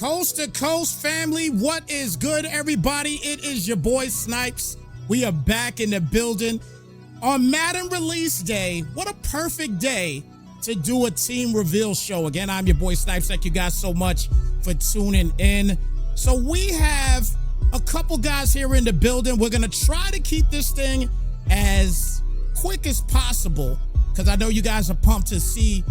Coast to Coast family, what is good, everybody? It is your boy Snipes. We are back in the building on Madden release day. What a perfect day to do a team reveal show. Again, I'm your boy Snipes. Thank you guys so much for tuning in. So we have a couple guys here in the building. We're going to try to keep this thing as quick as possible because I know you guys are pumped to see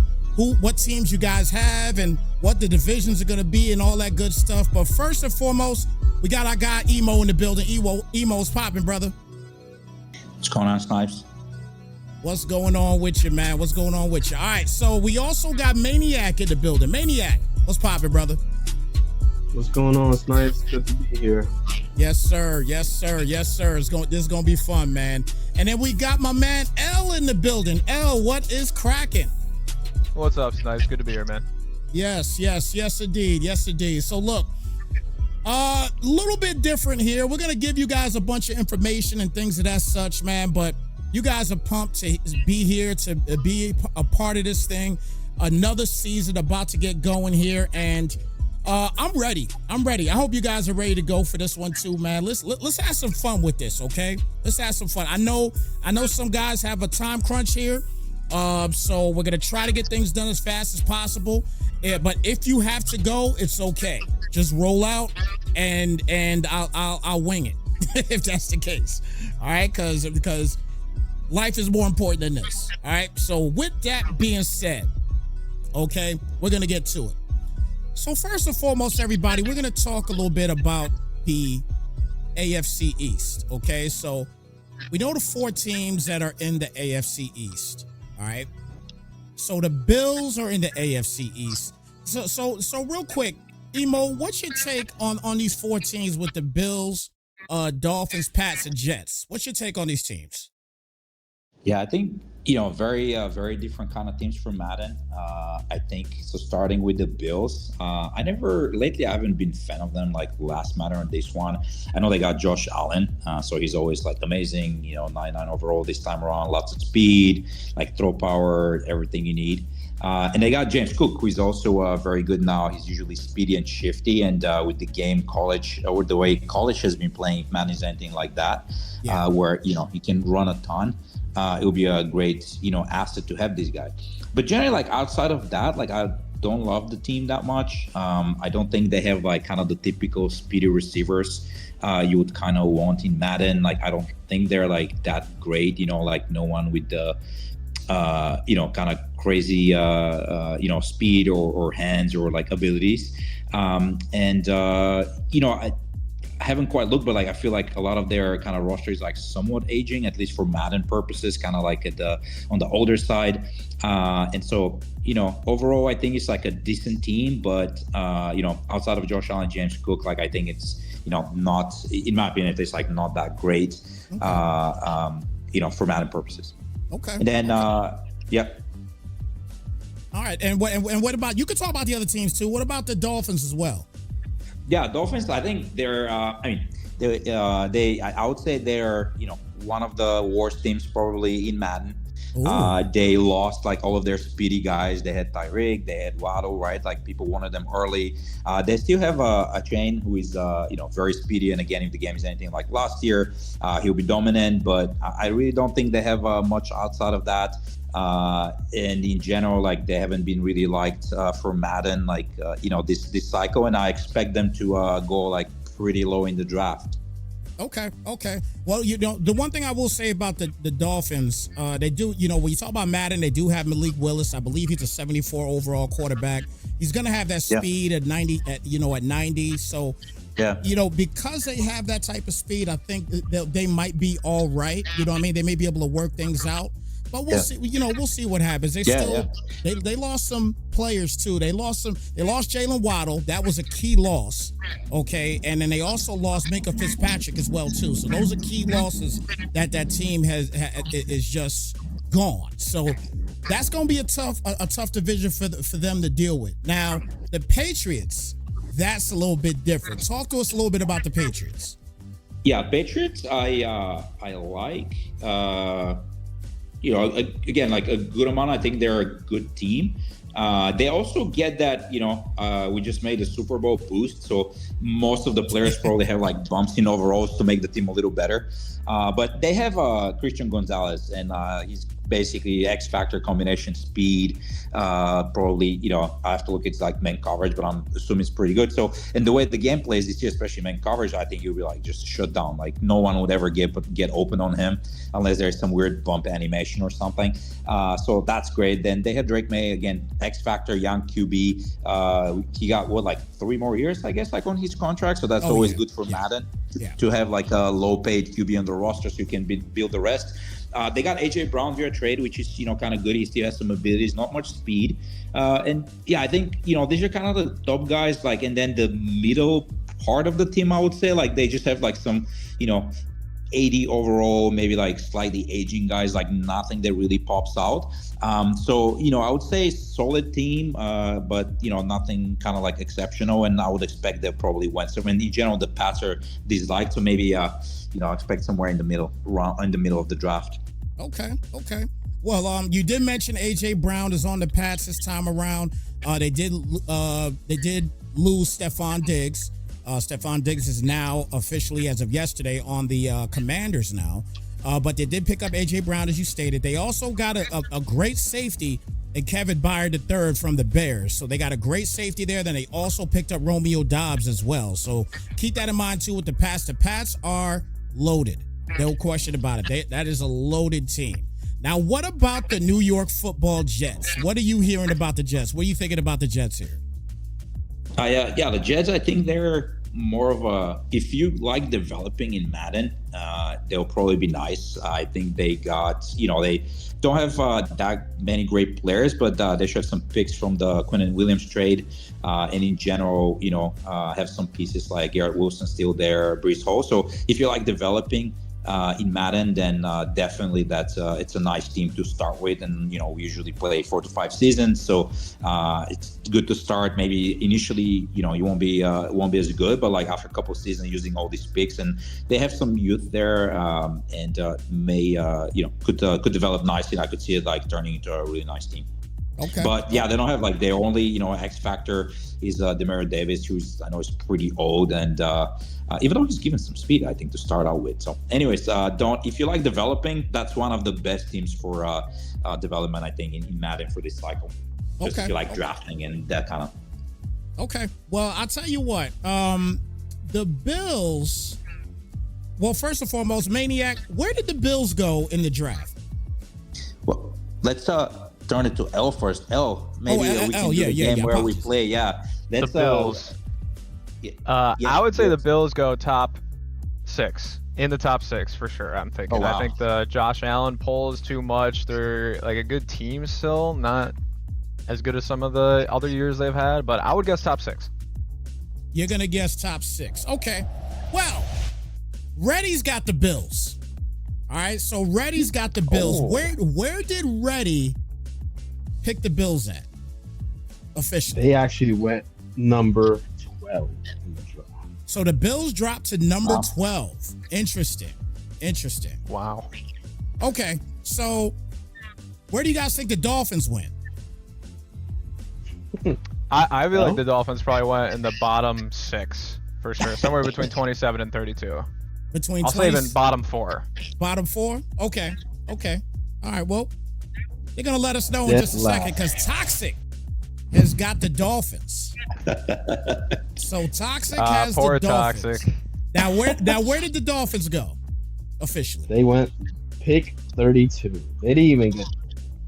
what teams you guys have and what the divisions are going to be and all that good stuff. But first and foremost, we got our guy Emo in the building. Emo's popping, brother. What's going on, Snipes? What's going on with you, man? What's going on with you? All right, so we also got Maniac in the building. Maniac, what's popping, brother? What's going on, Snipes? Good to be here. Yes, sir. Yes, sir. Yes, sir. This is going to be fun, man. And then we got my man L in the building. L, what is cracking? What's up, Snipes? Good to be here, man. Yes, indeed. Yes, indeed. So look, a little bit different here. We're going to give you guys a bunch of information and things of that such, man. But you guys are pumped to be here, to be a part of this thing. Another season about to get going here. And I'm ready. I hope you guys are ready to go for this one too, man. Let's have some fun with this, okay? Let's have some fun. I know some guys have a time crunch here. So we're gonna try to get things done as fast as possible. Yeah, but if you have to go, it's okay. Just roll out, and I'll wing it if that's the case. All right, because life is more important than this. All right. So with that being said, okay, we're gonna get to it. So first and foremost, everybody, we're gonna talk a little bit about the AFC East. Okay, so we know the 4 teams that are in the AFC East. All right. So the Bills are in the AFC East. So real quick, Emo, what's your take on these 4 teams with the Bills, Dolphins, Pats, and Jets? What's your take on these teams? Yeah, I think, very different kind of teams from Madden. I think, so starting with the Bills, I haven't been a fan of them like last Madden or this one. I know they got Josh Allen, so he's always like amazing, 99 overall this time around, lots of speed, like throw power, everything you need. And they got James Cook, who is also very good now. He's usually speedy and shifty, and with the game or the way college has been playing, if Madden is anything like that, where, he can run a ton. It will be a great, asset to have this guy. But generally, like outside of that, like I don't love the team that much. I don't think they have like kind of the typical speedy receivers you would kind of want in Madden. Like I don't think they're like that great. Like no one with the kind of crazy speed or hands or like abilities. I haven't quite looked, but like I feel like a lot of their kind of roster is like somewhat aging, at least for Madden purposes, kind of like on the older side. And so, overall, I think it's like a decent team, but outside of Josh Allen, James Cook, like I think it's not, in my opinion, it's like not that great, for Madden purposes. Okay. And then, yeah. All right, and what about, you could talk about the other teams too. What about the Dolphins as well? Yeah, Dolphins, I think they're, I would say they're, one of the worst teams probably in Madden. They lost like all of their speedy guys. They had Tyreek, they had Waddle, right? Like people wanted them early. They still have a Chain who is, very speedy. And again, if the game is anything like last year, he'll be dominant. But I really don't think they have much outside of that. And in general, like they haven't been really liked for Madden, like this cycle, and I expect them to go like pretty low in the draft. Okay. Well, the one thing I will say about the Dolphins, they do, when you talk about Madden, they do have Malik Willis. I believe he's a 74 overall quarterback. He's gonna have that speed at 90. At 90. So. Yeah. Because they have that type of speed, I think they might be all right. You know what I mean? They may be able to work things out. But we'll see. We'll see what happens. They lost some players too. They lost Jalen Waddle. That was a key loss. Okay, and then they also lost Minkah Fitzpatrick as well too. So those are key losses that team is just gone. So that's going to be a tough division for them to deal with. Now the Patriots, that's a little bit different. Talk to us a little bit about the Patriots. Yeah, Patriots. I like. Again, like a good amount. I think they're a good team. They also get that, we just made a Super Bowl boost. So most of the players probably have like bumps in overalls to make the team a little better. But they have Christian Gonzalez, and he's basically X factor combination speed. Probably, I have to look at like man coverage, but I'm assuming it's pretty good. So, and the way the game plays this year, especially man coverage, I think you'll be like just shut down. Like no one would ever get open on him unless there's some weird bump animation or something. So that's great. Then they have Drake May again, X factor, young QB. He got like 3 more years, I guess, like on his contract. So that's always good for Madden to have like a low paid QB on the roster so you can build the rest. They got AJ Brown via trade, which is kind of good. He still has some abilities, not much speed, and I think these are kind of the top guys. Like, and then the middle part of the team, I would say, like they just have like some 80 overall, maybe like slightly aging guys, like nothing that really pops out. So I would say solid team, but nothing kind of like exceptional. And I would expect they'll probably win. So in general, the Pats are disliked. So maybe expect somewhere in the middle, around in the middle of the draft. Okay. Well, you did mention AJ Brown is on the Pats this time around. They did lose Stephon Diggs. Stephon Diggs is now officially, as of yesterday, on the Commanders now. But they did pick up AJ Brown, as you stated. They also got a great safety in Kevin Byard III from the Bears. So they got a great safety there. Then they also picked up Romeo Doubs as well. So keep that in mind too with the Pats. The Pats are loaded. No question about it. That is a loaded team. Now, what about the New York Football Jets? What are you hearing about the Jets? What are you thinking about the Jets here? The Jets, I think they're more of if you like developing in Madden, they'll probably be nice. I think they got, they don't have that many great players, but they should have some picks from the Quinnen Williams trade. And in general, have some pieces like Garrett Wilson still there, Breece Hall. So if you like developing in Madden, then definitely it's a nice team to start with. And we usually play 4 to 5 seasons, so it's good to start. Maybe initially you won't be as good, but like after a couple of seasons using all these picks, and they have some youth there, and may could develop nicely. I could see it like turning into a really nice team. Okay. But they don't have like their only X factor is Demario Davis, who's I know is pretty old, and even though he's given some speed, I think, to start out with. So anyways, if you like developing, that's one of the best teams for development, I think, in Madden for this cycle. Just if you like drafting and that kind of. Okay. Well, I'll tell you what. The Bills. Well, first and foremost, Maniac, where did the Bills go in the draft? Well, let's turn it to L first. L, maybe we can do the game where we play. Yeah, the Bills. I would say the Bills go top 6, in the top 6 for sure. I'm thinking. Oh, wow. I think the Josh Allen pull is too much. They're like a good team still, not as good as some of the other years they've had, but I would guess top 6. You're gonna guess top 6. Okay. Well, Reddy's got the Bills. All right. So Reddy's got the Bills. Oh. Where did Reddy pick the Bills at? Officially. They actually went number 12 in the draft. So the Bills dropped to number 12. Interesting. Wow. Okay. So where do you guys think the Dolphins went? I feel like the Dolphins probably went in the bottom 6 for sure, somewhere between 27 and 32. Between I'll say even bottom 4. Bottom 4? Okay. All right. Well, they're gonna let us know in just a second because Toxic has got the Dolphins. So Toxic has poor the Dolphins. Toxic. Now where did the Dolphins go officially? They went pick 32. They didn't even get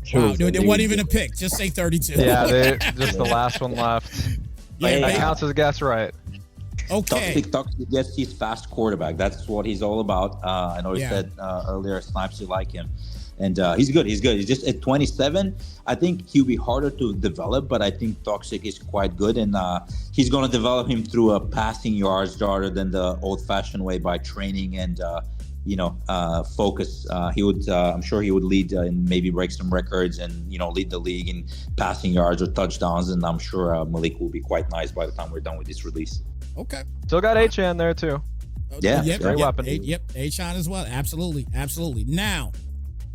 chosen. Wow, it wasn't even a pick. Just say 32. Yeah, they just the last one left. That counts as a guess, right? Okay. Toxic gets his fast quarterback. That's what he's all about. I know you said earlier, Snipes, you like him. And he's good. He's just at 27. I think he'll be harder to develop, but I think Toxic is quite good, and he's going to develop him through a passing yards rather than the old-fashioned way by training and focus. I'm sure he would lead and maybe break some records and lead the league in passing yards or touchdowns. And I'm sure Malik will be quite nice by the time we're done with this release. Okay. Still got Achane there too. Great weapon. Achane as well. Absolutely. Now,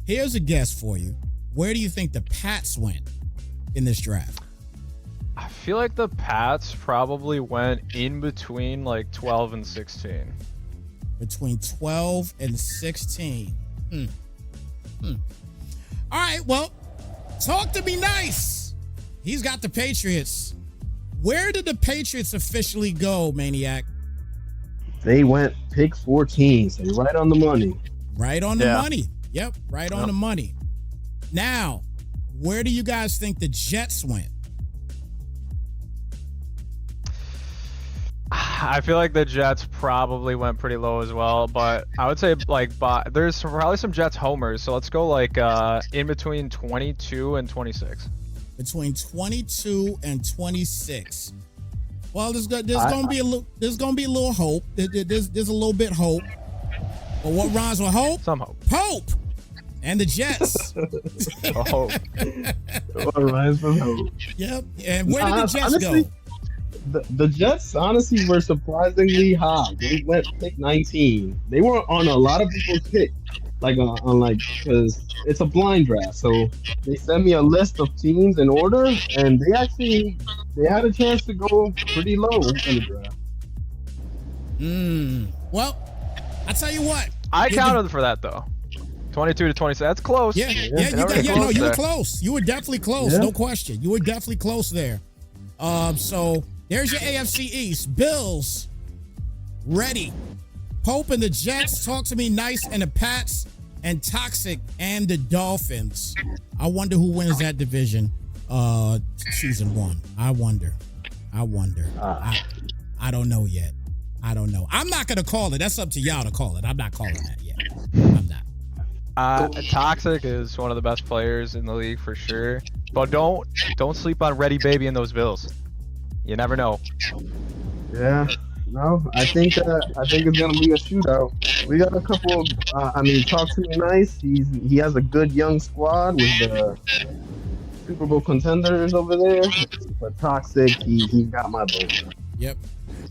here's a guess for you. Where do you think the Pats went in this draft? I feel like the Pats probably went in between like 12 and 16. Between 12 and 16. All right, well, talk to me nice. He's got the Patriots. Where did the Patriots officially go, Maniac? They went pick 14, so you're right on the money. Right on the money. Yep, right on the money. Now, where do you guys think the Jets went? I feel like the Jets probably went pretty low as well, but I would say like there's probably some Jets homers, so let's go like in between 22 and 26. Between 22 and 26. Well, there's gonna be a little hope. There's a little bit hope. But what rhymes with hope? Some hope. Pope and the Jets. Oh. What rhymes with hope? Yep. And where did the Jets honestly, go? The Jets honestly were surprisingly high. They went pick 19. They were on a lot of people's pick, because it's a blind draft. So they sent me a list of teams in order, and they had a chance to go pretty low in the draft. Well, I tell you what. I counted for that though. 22 to 26. That's close. Yeah, you were close. You were definitely close. Yeah. No question. You were definitely close there. So there's your AFC East. Bills ready. Pope and the Jets. Talk to me nice. And the Pats and Toxic and the Dolphins. I wonder who wins that division. Season 1. I wonder. I don't know yet. I don't know. I'm not gonna call it. That's up to y'all to call it. I'm not calling that yet. I'm not. Toxic is one of the best players in the league for sure. But don't sleep on Ready Baby and those Bills. You never know. Yeah. No, I think it's gonna be a shootout. We got a couple of, talk to me nice. He has a good young squad with the Super Bowl contenders over there. But Toxic, he got my vote. Yep.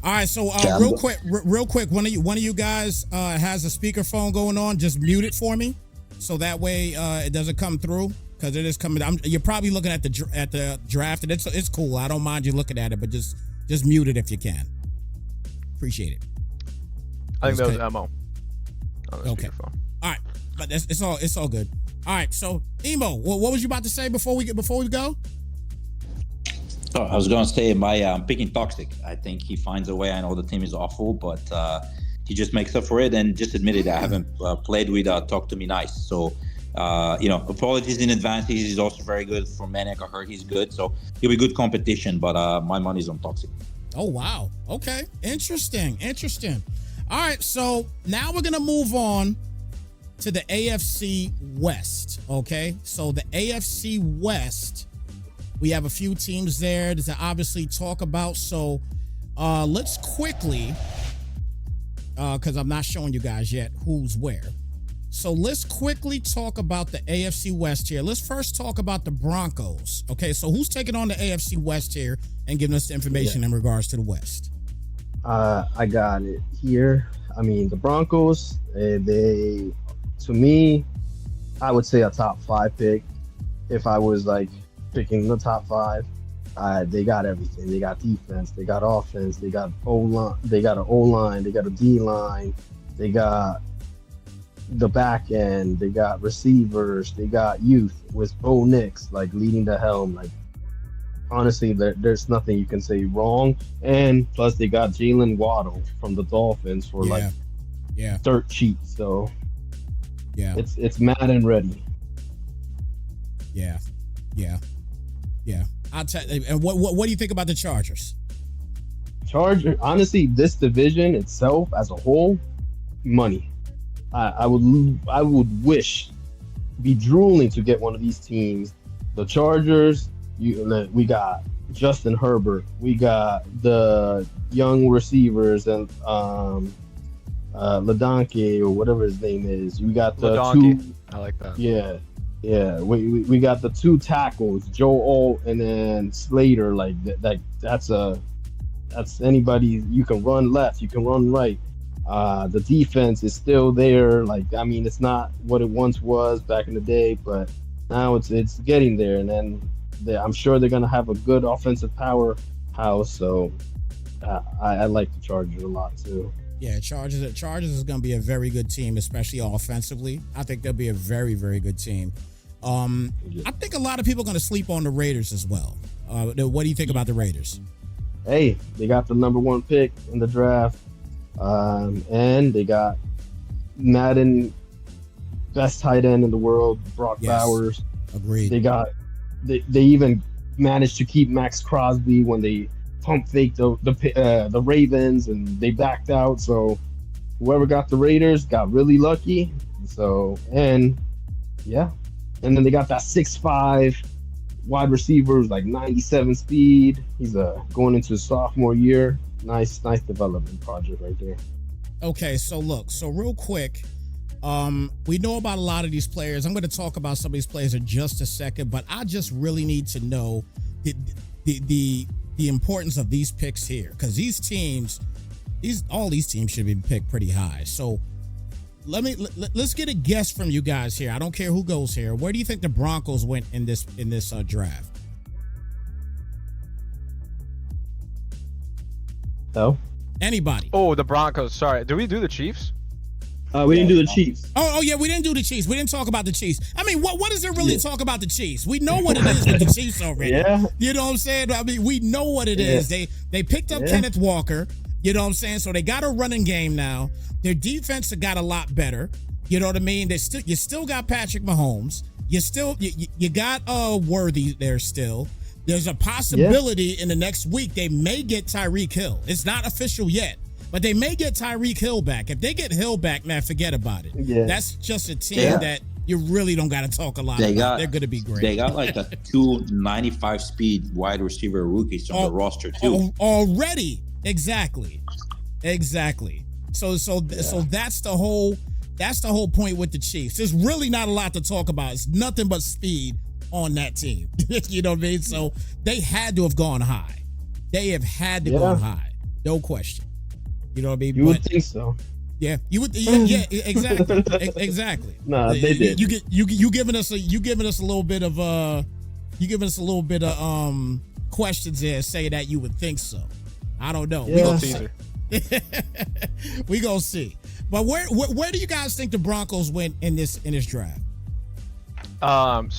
All right, so real quick, one of you guys has a speakerphone going on. Just mute it for me, so that way it doesn't come through, because it is coming. You're probably looking at the draft, and it's cool. I don't mind you looking at it, but just mute it if you can. Appreciate it. I think that was Mo. Okay. All right, but it's all good. All right, so Emo, what was you about to say before we go? Oh, I was going to say I'm picking Toxic. I think he finds a way. I know the team is awful, but he just makes up for it and just admitted I haven't played with Talk to Me Nice. So, apologies in advance. He's also very good for Maniac. I heard he's good. So he'll be good competition, but my money's on Toxic. Oh, wow. Okay. Interesting. All right, so now we're going to move on to the AFC West, okay? So the AFC West, we have a few teams there to obviously talk about. So let's quickly, because I'm not showing you guys yet who's where. So let's quickly talk about the AFC West here. Let's first talk about the Broncos. Okay, so who's taking on the AFC West here and giving us the information in regards to the West? I got it here. The Broncos, they, to me, I would say a top 5 pick. If I was picking the top 5, they got everything. They got defense, they got offense, they got O-line, they got an O-line, they got a D-line, they got the back end, they got receivers, they got youth with Bo Nix leading the helm. Honestly, there's nothing you can say wrong. And plus they got Jalen Waddle from the Dolphins for dirt cheap. So it's Madden ready. Yeah. I'll tell you. And what do you think about the Chargers? Honestly, this division itself as a whole, money. I would be drooling to get one of these teams. The Chargers, we got Justin Herbert, we got the young receivers and Ladonke or whatever his name is. We got the Ladonke. two. I like that. Yeah. We got the 2 tackles, Joe and then Slater. That's anybody. You can run left, you can run right. The defense is still there. It's not what it once was back in the day, but now it's getting there. And then I'm sure they're gonna have a good offensive powerhouse. So I like the Chargers a lot too. Yeah, Chargers is going to be a very good team, especially offensively. I think they'll be a very, very good team. I think a lot of people are going to sleep on the Raiders as well. What do you think about the Raiders? Hey, they got the number 1 pick in the draft, and they got Madden best tight end in the world, Brock Bowers. Agreed. They even managed to keep Max Crosby when they pump faked the Ravens and they backed out. So whoever got the Raiders got really lucky. So and then they got that 6'5" wide receiver who's like 97 speed. He's going into his sophomore year. Nice development project right there. Okay, so look, real quick, we know about a lot of these players. I'm going to talk about some of these players in just a second, but I just really need to know the importance of these picks here, because all these teams should be picked pretty high. So let's get a guess from you guys here. I don't care who goes here. Where do you think the Broncos went in this draft? Oh, Anybody? Oh, the Broncos. Sorry, did we do the Chiefs? we didn't do the Chiefs. Oh yeah, we didn't do the Chiefs. We didn't talk about the Chiefs. I mean, what is there really talk about the Chiefs? We know what it is with the Chiefs already. Yeah. You know what I'm saying? I mean, we know what it is. They picked up Kenneth Walker. You know what I'm saying? So they got a running game now. Their defense got a lot better. You know what I mean? You still got Patrick Mahomes. You got Worthy there still. There's a possibility in the next week they may get Tyreek Hill. It's not official yet, but they may get Tyreek Hill back. If they get Hill back, man, forget about it. Yeah. That's just a team that you really don't got to talk a lot about. They're going to be great. They got like a 295 speed wide receiver rookies on the roster too. Already. Exactly. So that's the whole point with the Chiefs. There's really not a lot to talk about. It's nothing but speed on that team. You know what I mean? So they had to have gone high. They have had to go high. No question. You know what I mean? You would think so. Yeah, you would. Yeah, exactly, exactly. Nah, they did. You giving us a little bit of questions there, say that you would think so. I don't know. Yeah. We gonna see. But where do you guys think the Broncos went in this draft? So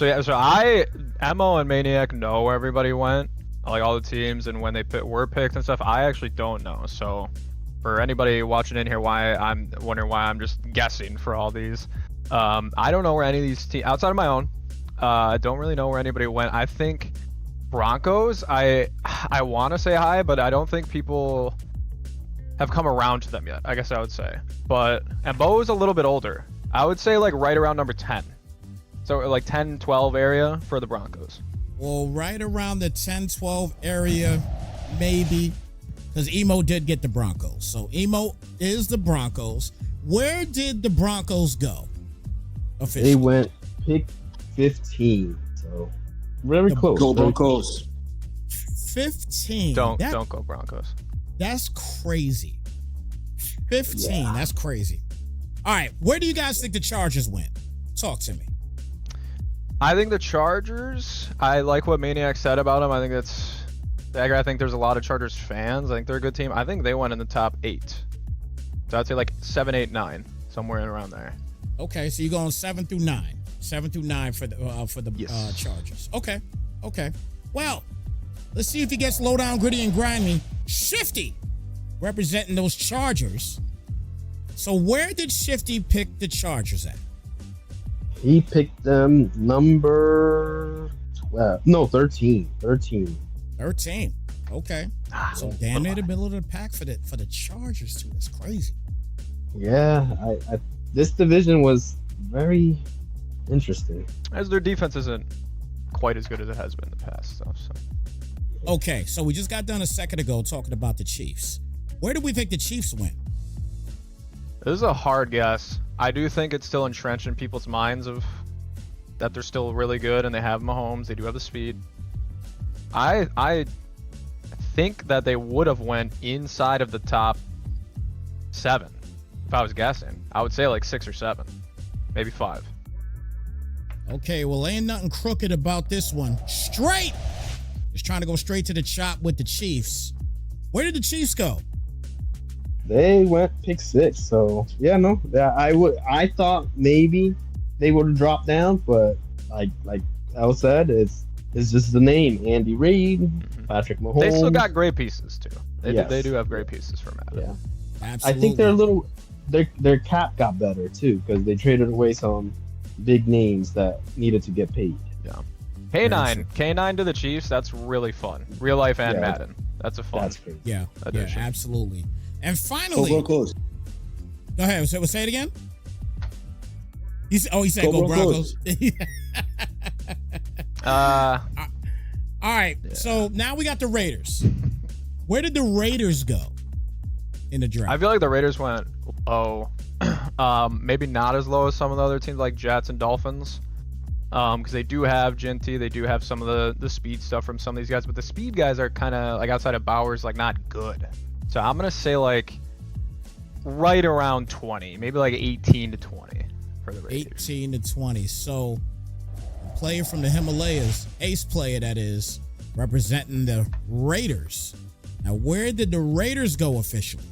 Emo and Maniac know where everybody went, like all the teams and when they were picked and stuff. I actually don't know. So for anybody watching in here, why I'm wondering why I'm just guessing for all these. I don't know where any of these teams outside of my own. I don't really know where anybody went. I think Broncos. I want to say high, but I don't think people have come around to them yet. I guess I would say. And Bo is a little bit older. I would say like right around number 10. So like 10, 12 area for the Broncos. Well, right around the 10, 12 area, maybe, because Emo did get the Broncos. So Emo is the Broncos. Where did the Broncos go? Officially? They went pick 15. So very close. Go Broncos. 15. Don't go Broncos. That's crazy. 15. That's crazy. All right. Where do you guys think the Chargers went? Talk to me. I think the Chargers, I like what Maniac said about them. I think there's a lot of Chargers fans. I think they're a good team. I think they went in the top 8. So I'd say like 7, 8, 9, somewhere in around there. Okay, so you're going 7 through 9. 7 through 9 for the Chargers. Okay. Well, let's see if he gets low down, gritty, and grimy. Shifty representing those Chargers. So where did Shifty pick the Chargers at? He picked them number 12. No, 13. 13. Okay. So damn near the middle of the pack for the Chargers too. That's crazy. Yeah, I this division was very interesting. As their defense isn't quite as good as it has been in the past. So. Okay, so we just got done a second ago talking about the Chiefs. Where do we think the Chiefs went? This is a hard guess. I do think it's still entrenched in people's minds of that they're still really good and they have Mahomes. They do have the speed. I think that they would have went inside of the top 7 if I was guessing. I would say like 6 or 7, maybe 5. Okay, well, ain't nothing crooked about this one. Straight. Just trying to go straight to the chop with the Chiefs. Where did the Chiefs go? They went pick 6. So yeah, no, I thought maybe they would have dropped down, but like Al said, it's just the name. Andy Reid, Patrick Mahomes. They still got great pieces too. Yes. They do have great pieces for Madden. Yeah, Absolutely. I think they're a little. Their cap got better too because they traded away some big names that needed to get paid. Yeah. K9 to the Chiefs. That's really fun. Real life and Yeah. Madden. That's a fun. That's great. Yeah, addition. absolutely. And Go finally, Broncos. go ahead. Say it again. He said, Go go Broncos. Uh, All right. So now we got the Raiders. Where did the Raiders go in the draft? I feel like the Raiders went low. Maybe not as low as some of the other teams like Jets and Dolphins. Because they do have Ginty, they do have some of the speed stuff from some of these guys, but the speed guys are kind of like outside of Bowers, like not good. So I'm gonna say like right around 20, maybe like 18 to 20 for the Raiders. 18 to 20. So, a player from the Himalayas, ace player that is, representing the Raiders. Now, where did the Raiders go officially?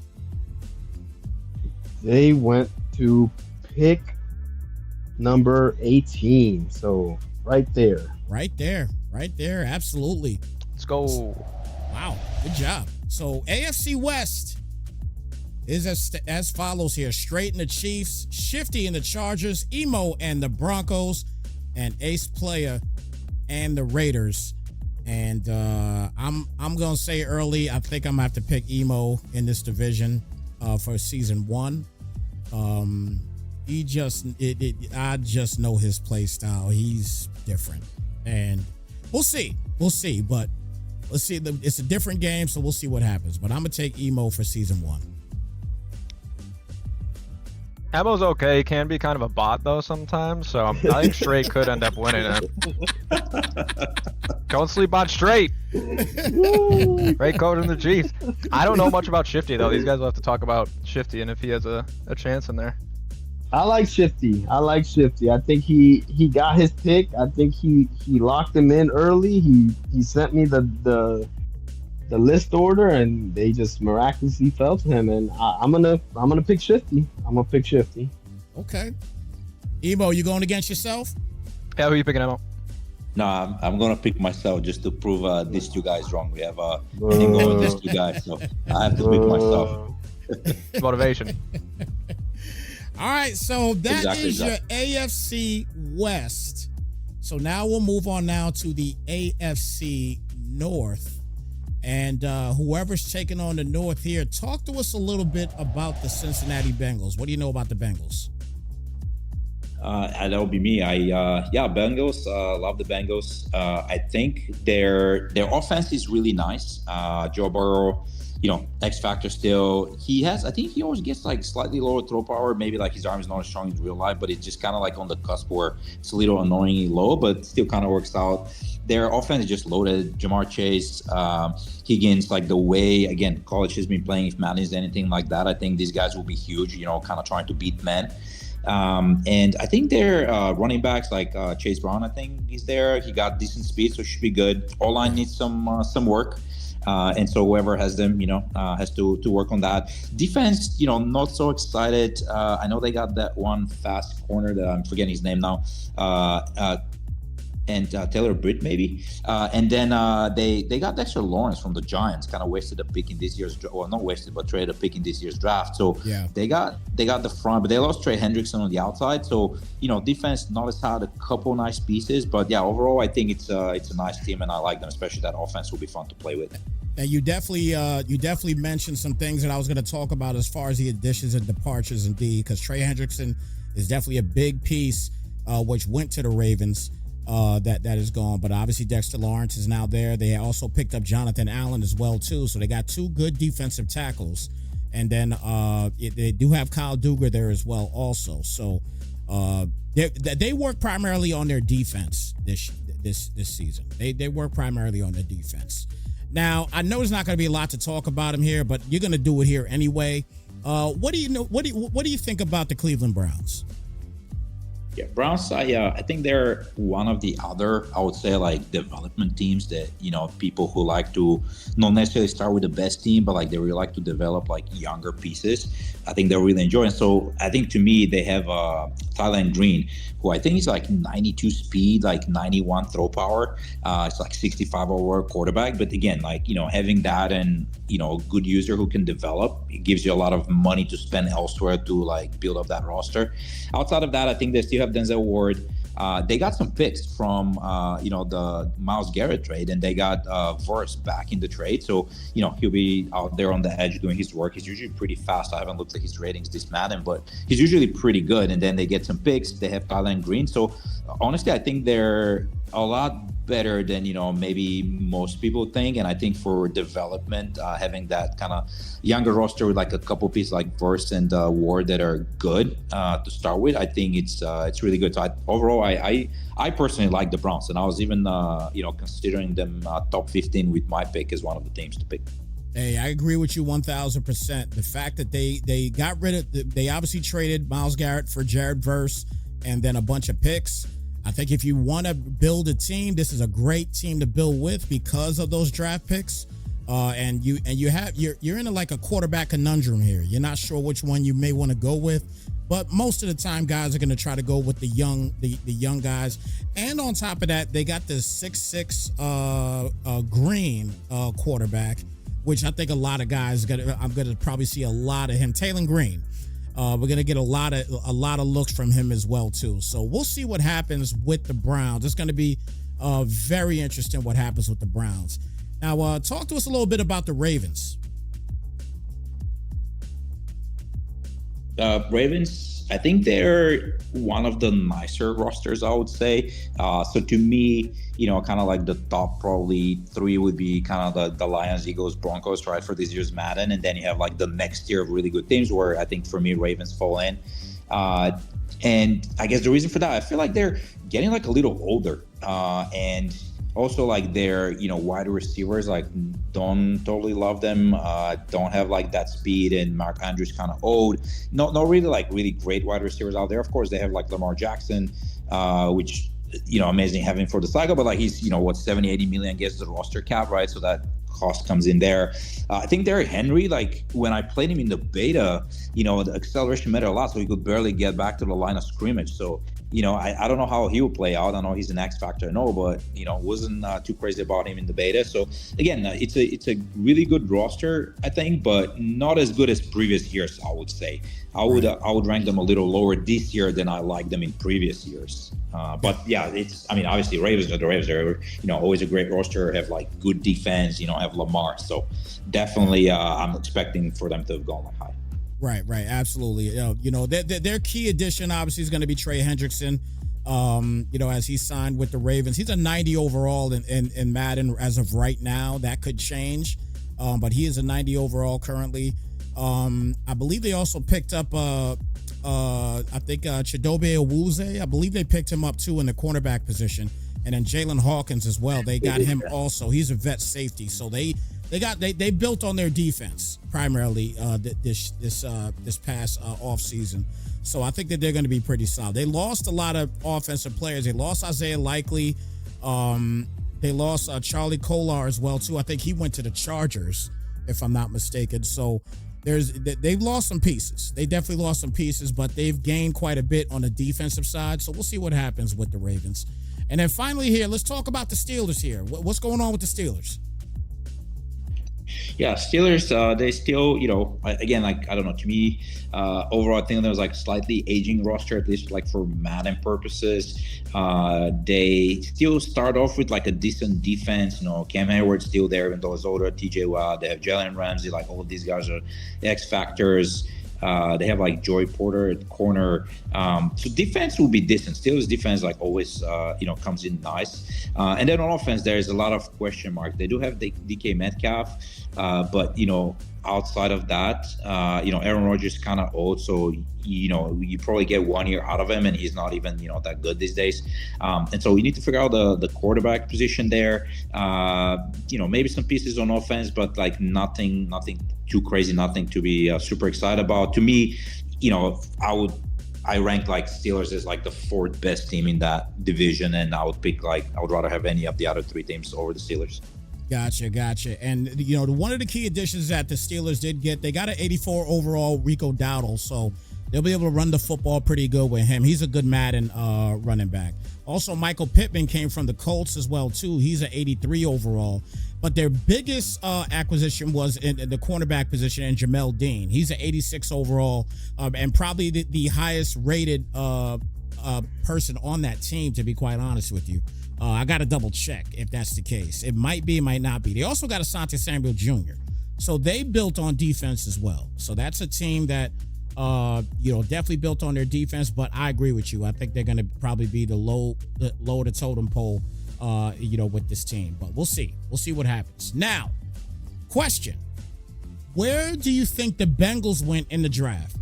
They went to pick number 18. So right there. Right there. Absolutely. Let's go. Wow. Good job. So, AFC West is as follows here. Straight in the Chiefs, Shifty in the Chargers, Emo and the Broncos, and ace player and the Raiders. And I'm gonna say early, I think I'm gonna have to pick Emo in this division for season 1. I just know his play style. He's different, and we'll see. But let's see. It's a different game, so we'll see what happens. But I'm gonna take Emo for season 1. Emo's okay. He can be kind of a bot though sometimes. So I think Straight could end up winning it. Don't sleep on Straight. Great coach in the Chiefs. I don't know much about Shifty though. These guys will have to talk about Shifty and if he has a chance in there. I like Shifty. I think he got his pick. I think he locked him in early. He sent me the list order, and they just miraculously fell to him. And I'm gonna pick Shifty. Okay. Emo, you going against yourself? Yeah, who are you picking, Emo? No, I'm gonna pick myself just to prove these two guys wrong. We have anything going with these two guys, so I have to pick myself. Motivation. All right, so that is Exactly. your AFC West. So now we'll move on now to the AFC North. And whoever's taking on the North here, talk to us a little bit about the Cincinnati Bengals. What do you know about the Bengals? That would be me. Bengals. Love the Bengals. I think their offense is really nice. Joe Burrow, X factor still. I think he always gets like slightly lower throw power. Maybe like his arm is not as strong in real life, but it's just kind of like on the cusp where it's a little annoyingly low, but still kind of works out. Their offense is just loaded. Jamar Chase, Higgins, like the way, again, college has been playing. If Madden is anything like that, I think these guys will be huge, kind of trying to beat men. And I think their running backs, like Chase Brown, I think he's there. He got decent speed, so it should be good. O-line needs some work. And so whoever has them, has to work on that. Defense, not so excited. I know they got that one fast corner that I'm forgetting his name now. And Taylor Britt maybe. And then they got Dexter Lawrence from the Giants, kind of wasted a pick in this year's, well, not wasted, but traded a pick in this year's draft. So yeah, they got the front, but they lost Trey Hendrickson on the outside. So, defense not as had a couple nice pieces, but yeah, overall, I think it's a nice team and I like them, especially that offense will be fun to play with. And you definitely mentioned some things that I was going to talk about as far as the additions and departures indeed, because Trey Hendrickson is definitely a big piece, which went to the Ravens. That is gone, but obviously Dexter Lawrence is now there. They also picked up Jonathan Allen as well too, so they got 2 good defensive tackles, and then they do have Kyle Duggar there as well also. So they work primarily on their defense this season. They work primarily on their defense. Now I know there's not going to be a lot to talk about him here, but you're going to do it here anyway. What do you think about the Cleveland Browns? Yeah, Browns. I think they're one of the other, I would say, like development teams that people who like to not necessarily start with the best team, but like they really like to develop like younger pieces. I think they're really enjoying. So I think to me they have Tylen Green, who I think is like 92 speed, like 91 throw power. It's like 65 overall quarterback. But again, like having that and a good user who can develop, it gives you a lot of money to spend elsewhere to like build up that roster. Outside of that, I think they still have Denzel Ward. They got some picks from the Myles Garrett trade, and they got Verse back in the trade. So he'll be out there on the edge doing his work. He's usually pretty fast. I haven't looked at his ratings this Madden, but he's usually pretty good. And then they get some picks. They have Tylen Green. So honestly, I think they're a lot better than maybe most people think. And I think for development, having that kind of younger roster with like a couple pieces like Verse and Ward that are good to start with, I think it's really good. So overall, I personally like the Browns, and I was even considering them top 15 with my pick as one of the teams to pick. Hey, I agree with you 1,000%. The fact that they got rid of, they obviously traded Myles Garrett for Jared Verse and then a bunch of picks. I think if you want to build a team, this is a great team to build with because of those draft picks. And you're in like a quarterback conundrum here. You're not sure which one you may want to go with, but most of the time, guys are going to try to go with the young guys. And on top of that, they got the 6'6" Green quarterback, which I think a lot of guys I'm gonna probably see a lot of him. Tylen Green. We're gonna get a lot of looks from him as well too. So we'll see what happens with the Browns. It's gonna be very interesting what happens with the Browns. Now, talk to us a little bit about the Ravens. Ravens, I think they're one of the nicer rosters, I would say. So to me, kind of like the top probably three would be kind of the Lions, Eagles, Broncos, right, for this year's Madden. And then you have like the next tier of really good teams where I think for me, Ravens fall in. And I guess the reason for that, I feel like they're getting like a little older. And also like their wide receivers like don't totally love them, don't have like that speed, and Mark Andrews kind of old, not really like really great wide receivers out there. Of course they have like Lamar Jackson, which amazing having for the cycle, but like he's 70-80 million gets the roster cap, right? So that cost comes in there. I think Derrick Henry, like when I played him in the beta, the acceleration mattered a lot, so he could barely get back to the line of scrimmage. So I don't know how he will play out. I know he's an X factor, but wasn't too crazy about him in the beta. So again, it's a really good roster, I think, but not as good as previous years, I would say. I would rank them a little lower this year than I liked them in previous years. But yeah, obviously Ravens are the Ravens. They're always a great roster, have like good defense, have Lamar. So definitely I'm expecting for them to have gone like high. Right, absolutely. Their key addition obviously is going to be Trey Hendrickson. As he signed with the Ravens, he's a 90 overall in Madden as of right now. That could change, but he is a 90 overall currently. I believe they also picked up Chidobe Awuzie. I believe they picked him up too in the cornerback position, and then Jalen Hawkins as well. They got him also. He's a vet safety, so they built on their defense primarily this past off season. So I think that they're going to be pretty solid. They lost a lot of offensive players. They lost Isaiah Likely. They lost Charlie Kolar as well too. I think he went to the Chargers, if I'm not mistaken. So they've lost some pieces. They definitely lost some pieces, but they've gained quite a bit on the defensive side. So we'll see what happens with the Ravens. And then finally here, let's talk about the Steelers here. What's going on with the Steelers? Yeah, Steelers, they still, again, like, I don't know, to me, overall, I think there was like slightly aging roster, at least like for Madden purposes. They still start off with like a decent defense, Cam Hayward's still there, even though he's older, TJ Watt, they have Jalen Ramsey, like all of these guys are X factors. They have like Joey Porter at corner. So defense will be decent. Steelers defense like always, comes in nice. And then on offense, there's a lot of question marks. They do have DK Metcalf, but outside of that, Aaron Rodgers is kind of old, so you probably get 1 year out of him, and he's not even that good these days. And so we need to figure out the quarterback position there. Maybe some pieces on offense, but like nothing too crazy, nothing to be super excited about. To me, I rank like Steelers as like the fourth best team in that division, and I would rather have any of the other three teams over the Steelers. Gotcha. And one of the key additions that the Steelers did get, they got an 84 overall Rico Dowdle, so they'll be able to run the football pretty good with him. He's a good Madden running back. Also, Michael Pittman came from the Colts as well too. He's an 83 overall. But their biggest acquisition was in the cornerback position, and Jamel Dean. He's an 86 overall, and probably the highest rated person on that team, to be quite honest with you. I got to double check if that's the case. It might be, it might not be. They also got Asante Samuel Jr. So they built on defense as well. So that's a team that, definitely built on their defense. But I agree with you. I think they're going to probably be the low of the totem pole, with this team. But we'll see. We'll see what happens. Now, question. Where do you think the Bengals went in the draft?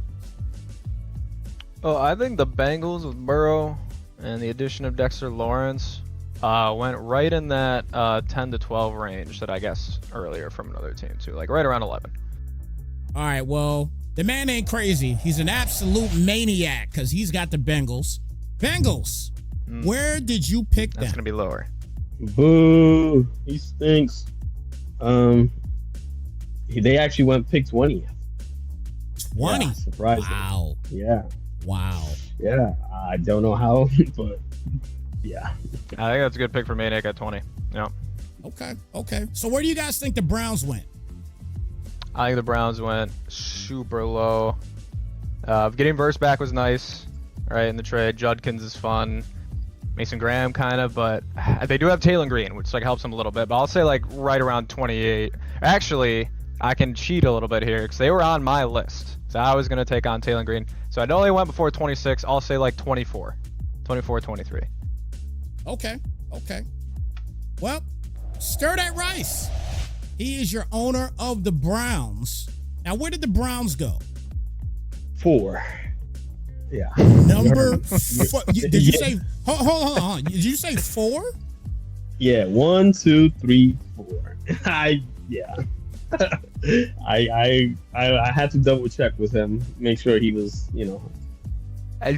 Oh, I think the Bengals with Burrow and the addition of Dexter Lawrence went right in that 10 to 12 range that I guess earlier from another team too, like right around 11. All right, well, the man ain't crazy. He's an absolute maniac because he's got the Bengals. Bengals, where did you pick them? That's going to be lower. Boo, he stinks. They actually went pick 20. 20? Yeah, surprising. Wow. Yeah. Wow. Yeah, I don't know how, but yeah. I think that's a good pick for Maniac at 20. Yeah. Okay. So where do you guys think the Browns went? I think the Browns went super low. Getting Verse back was nice, right, in the trade. Judkins is fun. Mason Graham kind of, but they do have Taylor Green, which like helps them a little bit. But I'll say like right around 28. Actually, I can cheat a little bit here because they were on my list. So I was going to take on Taylor Green. So I know they went before 26. I'll say like 24, 23. Okay. Well, stir that rice. He is your owner of the Browns. Now, where did the Browns go? 4. Yeah. Number 4. Did you say? Hold on. Did you say 4? Yeah. 1, 2, 3, 4. Yeah. I had to double check with him, make sure he was,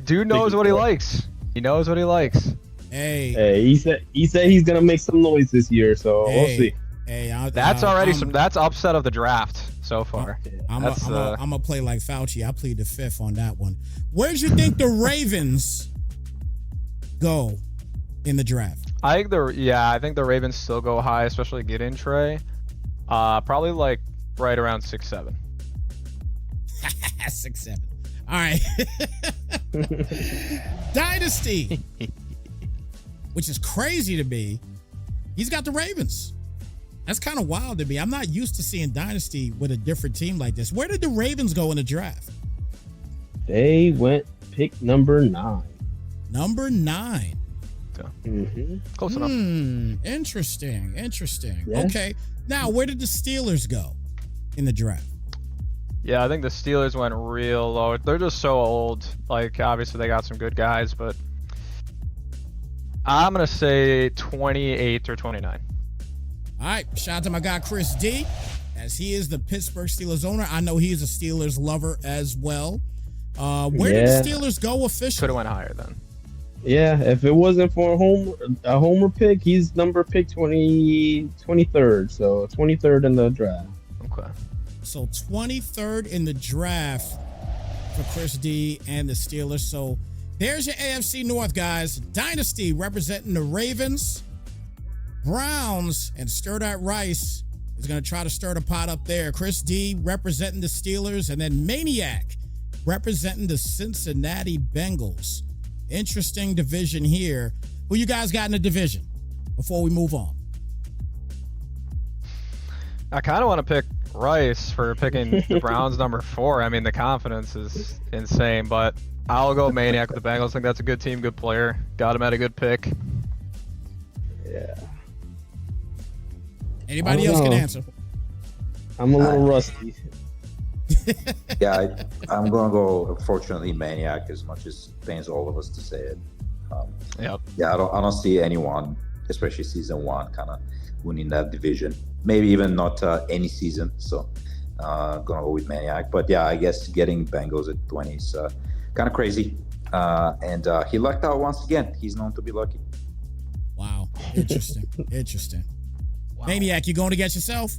Dude knows what he likes. He knows what he likes. Hey, he said he's gonna make some noise this year, so we'll see. Hey, that's already that's upset of the draft so far. I'm gonna play like Fauci. I plead the fifth on that one. Where'd you think the Ravens go in the draft? I think the Ravens still go high, especially getting Trey. Probably like right around 6-7. 6-7. All right. Dynasty, which is crazy to me. He's got the Ravens. That's kind of wild to me. I'm not used to seeing Dynasty with a different team like this. Where did the Ravens go in the draft? They went pick number 9. Number 9. Mm-hmm. Close enough. Interesting. Yeah. Okay. Now, where did the Steelers go in the draft? Yeah, I think the Steelers went real low. They're just so old. Like, obviously, they got some good guys, but I'm going to say 28 or 29. All right. Shout out to my guy, Chris D, as he is the Pittsburgh Steelers owner. I know he is a Steelers lover as well. Where did the Steelers go officially? Could have went higher then. Yeah, if it wasn't for a homer pick, he's number pick 23rd. So 23rd in the draft. Okay. So 23rd in the draft for Chris D and the Steelers. So there's your AFC North, guys. Dynasty representing the Ravens, Browns, and Stir That Rice is going to try to stir the pot up there. Chris D representing the Steelers, and then Maniac representing the Cincinnati Bengals. Interesting division here. Who you guys got in the division before we move on? I kind of want to pick Rice for picking the Browns number 4. I mean, the confidence is insane, but I'll go Maniac with the Bengals. I think that's a good team, good player. Got him at a good pick. Yeah. Anybody else can answer. I'm a little rusty. Yeah, I'm gonna go. Unfortunately, Maniac. As much as it pains all of us to say it. Yep. Yeah, I don't see anyone, especially season 1, kind of winning that division. Maybe even not any season. So, gonna go with Maniac. But yeah, I guess getting Bengals at 20 is kind of crazy. and he lucked out once again. He's known to be lucky. Wow. Interesting. Interesting. Wow. Maniac, you going to get yourself?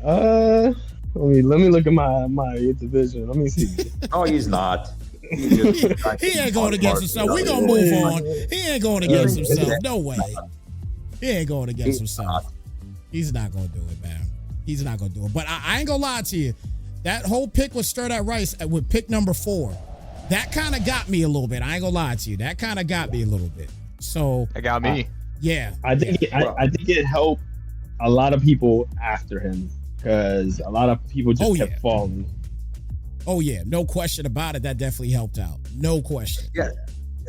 Let me look at my division. Let me see. No, he's not. He ain't going against himself. We gonna move on. He ain't going against himself. No way. He ain't going against himself. He's not gonna do it, man. He's not gonna do it. But I ain't gonna lie to you. That whole pick with Stir That Rice with pick number 4, that kind of got me a little bit. I ain't gonna lie to you. That kind of got me a little bit. So It got me. yeah. I think it helped a lot of people after him because a lot of people just kept falling. Oh yeah, no question about it. That definitely helped out. No question. Yeah.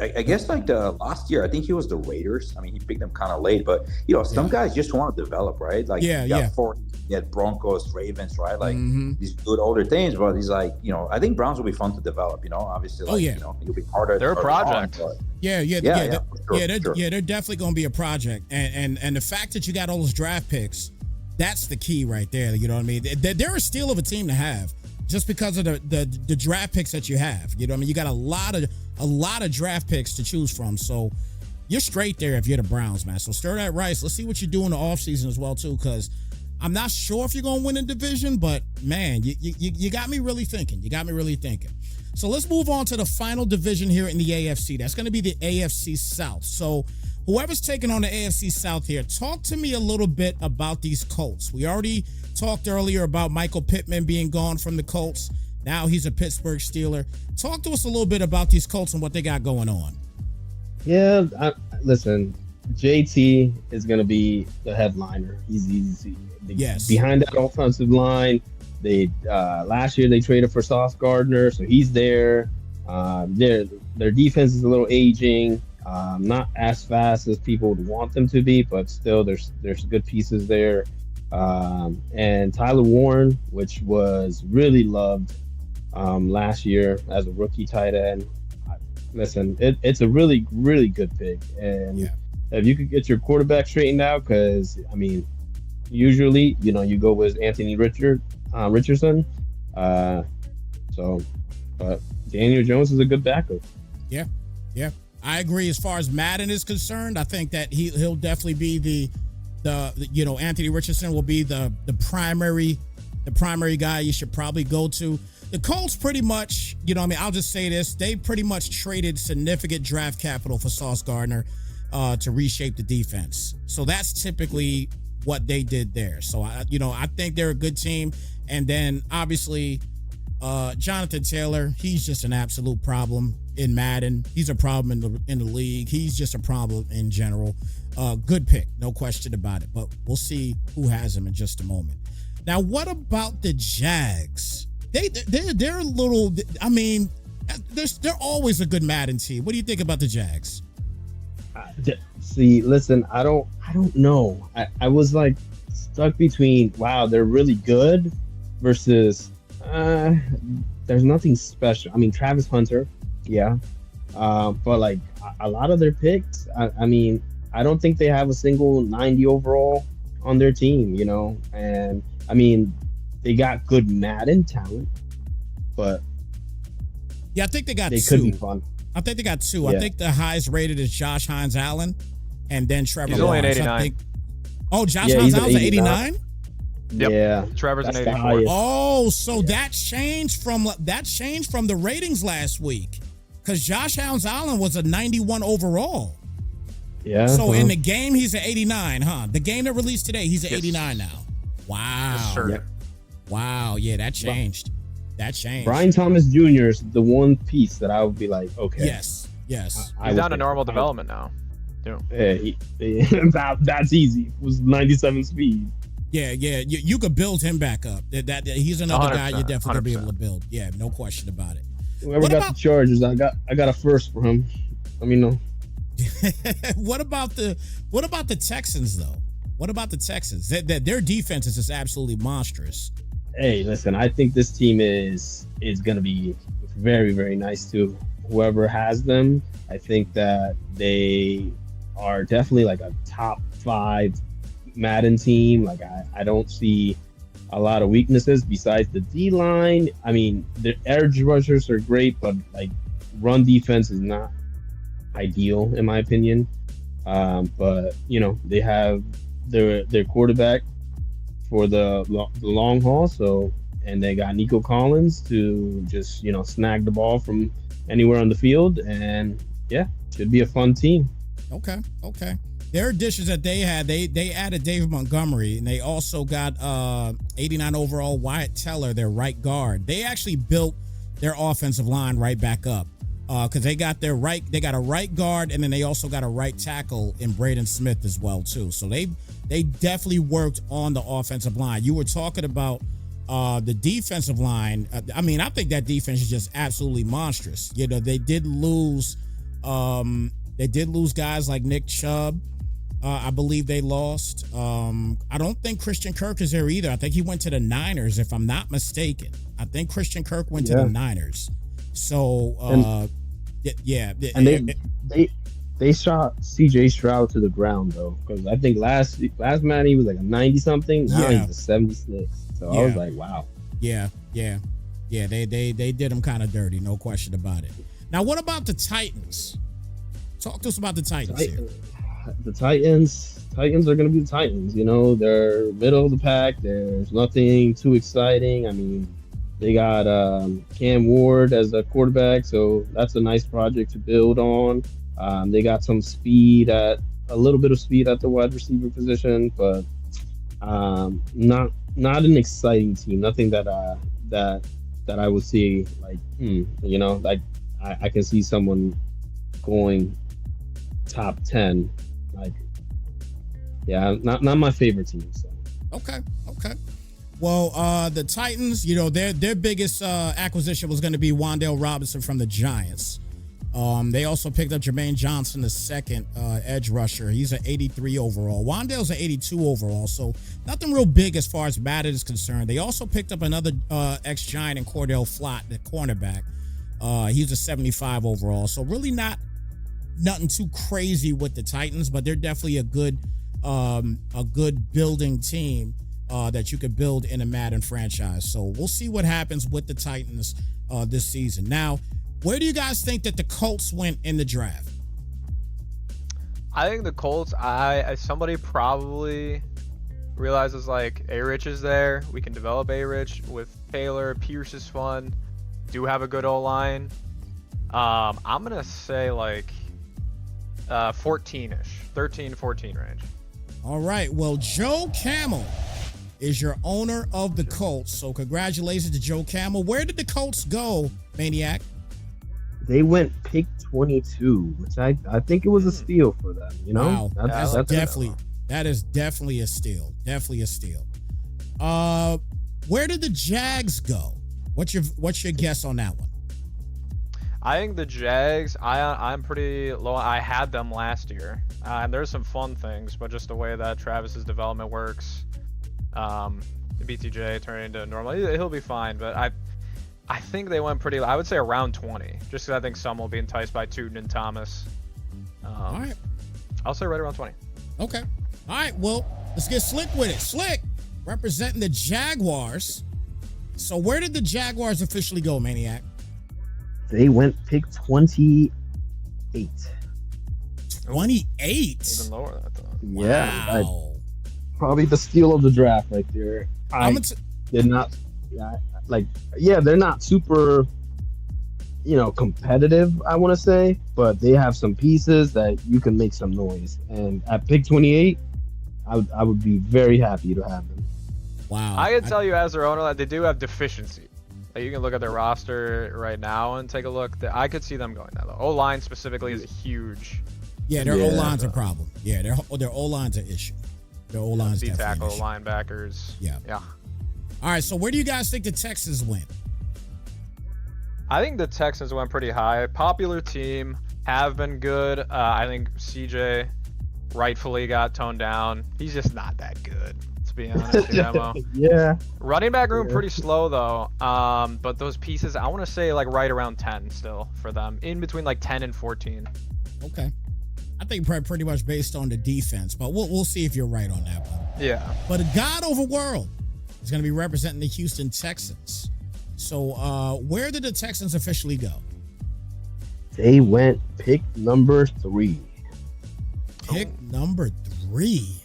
I guess like the last year, I think he was the Raiders. I mean, he picked them kind of late, but some guys just want to develop, right? Like you got Broncos, Ravens, right? Like these good older teams, but he's like, I think Browns will be fun to develop. Obviously, like, it'll be harder. They're a project. They're definitely going to be a project, and the fact that you got all those draft picks, that's the key right there. You know what I mean? They're a steal of a team to have. Just because of the draft picks that you have, you know what I mean? You got a lot of draft picks to choose from, so you're straight there if you're the Browns, man. So Stir That Rice. Let's see what you do in the offseason as well too, because I'm not sure if you're gonna win a division, but man, you got me really thinking. So let's move on to the final division here in the AFC. That's going to be the AFC South. So whoever's taking on the AFC South here, talk to me a little bit about these Colts. We already talked earlier about Michael Pittman being gone from the Colts. Now he's a Pittsburgh Steeler. Talk to us a little bit about these Colts and what they got going on. Yeah, listen, JT is going to be the headliner. He's behind that offensive line. They last year they traded for Sauce Gardner, so he's there. Their defense is a little aging. Not as fast as people would want them to be, but still there's good pieces there. And Tyler Warren, which was really loved last year as a rookie tight end. Listen, it's a really, really good pick. And if you could get your quarterback straightened out, because, I mean, usually, you go with Anthony Richardson. But Daniel Jones is a good backup. Yeah. I agree. As far as Madden is concerned, I think that he'll definitely be the Anthony Richardson will be the primary guy you should probably go to. The Colts pretty much, I'll just say this, they pretty much traded significant draft capital for Sauce Gardner to reshape the defense. So that's typically what they did there. So I think they're a good team. And then obviously Jonathan Taylor, he's just an absolute problem in Madden. He's a problem in the league. He's just a problem in general. Good pick, no question about it. But we'll see who has him in just a moment. Now, what about the Jags? They're a little. I mean, they're always a good Madden team. What do you think about the Jags? See, listen, I don't know. I was like stuck between they're really good versus there's nothing special. I mean, Travis Hunter, but like a lot of their picks, I mean, I don't think they have a single 90 overall on their team, and I mean, they got good Madden talent, but I think they two. Could be fun. I think they got 2. Yeah. I think the highest rated is Josh Hines Allen, and then Trevor He's Lawrence. Only an 89. Josh Hines Allen's an 89? Yep. Yeah. Trevor's an 84. Oh, so that changed from the ratings last week, because Josh Hines Allen was a 91 overall. Yeah. So in the game, he's an 89, huh? The game that released today, he's an 89 now. Wow. Yes, sir. Yep. Wow. Yeah, that changed. Brian Thomas Jr. is the one piece that I would be like, okay. Yes. He's on a normal development now. Yeah, that's easy. It was 97 speed. Yeah. You could build him back up. That he's another guy you're definitely gonna be able to build. Yeah, no question about it. Whoever got the Chargers, I got a first for him. Let me know. What about the Texans though? What about the Texans? Their defense is just absolutely monstrous. Hey, listen, I think this team is going to be very, very nice to whoever has them. I think that they are definitely like a top 5 Madden team. Like I don't see a lot of weaknesses besides the D line. I mean, the edge rushers are great, but like run defense is not ideal in my opinion. But they have their quarterback for the long haul. So, and they got Nico Collins to just snag the ball from anywhere on the field, and yeah, should be a fun team. Okay. Their additions that they had, they added David Montgomery, and they also got 89 overall Wyatt Teller, their right guard. They actually built their offensive line right back up because they got a right guard, and then they also got a right tackle in Braden Smith as well too. So they definitely worked on the offensive line. You were talking about the defensive line. I think that defense is just absolutely monstrous. They did lose guys like Nick Chubb. I believe they lost. I don't think Christian Kirk is there either. I think he went to the Niners, if I'm not mistaken. I think Christian Kirk went to the Niners. So, and they shot CJ Stroud to the ground though, because I think last man he was like a 90 something. Now he's a 76. So I was like, wow. Yeah. They did him kind of dirty, no question about it. Now, what about the Titans? Talk to us about the Titans here. The Titans are going to be the Titans. They're middle of the pack. There's nothing too exciting. They got Cam Ward as a quarterback, so that's a nice project to build on. They got some a little bit of speed at the wide receiver position, but not an exciting team. Nothing that I would see like I can see someone going top 10. Not my favorite team. So. Okay. Well, the Titans, their biggest acquisition was going to be Wan'Dale Robinson from the Giants. They also picked up Jermaine Johnson, the second edge rusher. He's an 83 overall. Wan'Dale's an 82 overall, so nothing real big as far as Madden is concerned. They also picked up another ex-Giant in Cordell Flott, the cornerback. He's a 75 overall, so really nothing too crazy with the Titans, but they're definitely a good building team that you could build in a Madden franchise. So we'll see what happens with the Titans this season. Now, where do you guys think that the Colts went in the draft? I think the Colts, somebody probably realizes like A-Rich is there. We can develop A-Rich with Taylor. Pierce is fun. Do have a good O-line. I'm going to say like 14-ish, 13, 14 range. All right. Well, Joe Camel is your owner of the Colts. So congratulations to Joe Camel. Where did the Colts go, Maniac? They went pick 22, which I think it was a steal for them. Wow, that is definitely a steal. Definitely a steal. Where did the Jags go? What's your guess on that one? I think the Jags, I'm pretty low. I had them last year, and there's some fun things, but just the way that Travis's development works, BTJ turning into normal, he'll be fine. But I think they went pretty low. I would say around 20, just because I think some will be enticed by Tootin and Thomas. All right. I'll say right around 20. Okay. All right. Well, let's get slick with it. Slick, representing the Jaguars. So where did the Jaguars officially go, Maniac? They went pick 28. 28? Even lower than I thought. Yeah. Wow. Probably the steal of the draft right there. They're not super, competitive, I want to say, but they have some pieces that you can make some noise. And at pick 28, I would be very happy to have them. Wow. I can tell you as their owner that they do have deficiency. Like you can look at their roster right now and take a look. I could see them going that low. O-line specifically is huge. Yeah, their O-line's a problem. Yeah, their O-line's an issue. Their O-line's definitely tackle, an issue. linebackers. Yeah. All right, so where do you guys think the Texans went? I think the Texans went pretty high. Popular team, have been good. I think CJ rightfully got toned down. He's just not that good, to be honest. Yeah. Running back room pretty slow though. But those pieces, I want to say like right around 10 still for them, in between like 10 and 14. Okay. I think pretty much based on the defense, but we'll see if you're right on that one. Yeah. But a God over world is going to be representing the Houston Texans. So where did the Texans officially go? They went pick number 3. Pick number 3.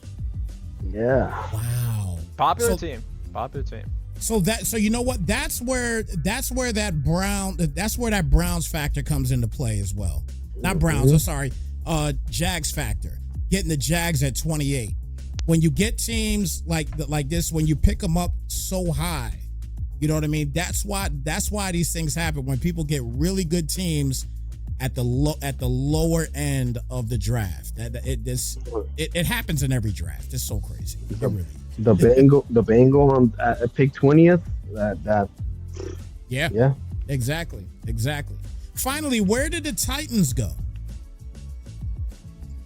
Yeah. Wow. Popular So- team. Popular team. So you know what? That's where that Browns factor comes into play as well. Not Browns, I'm sorry. Jags factor. Getting the Jags at 28. When you get teams like this, when you pick them up so high, you know what I mean? That's why these things happen when people get really good teams at the lower end of the draft. It happens in every draft. It's so crazy. It really. The Bengal on at pick 20th. That. Yeah. Exactly. Finally, where did the Titans go?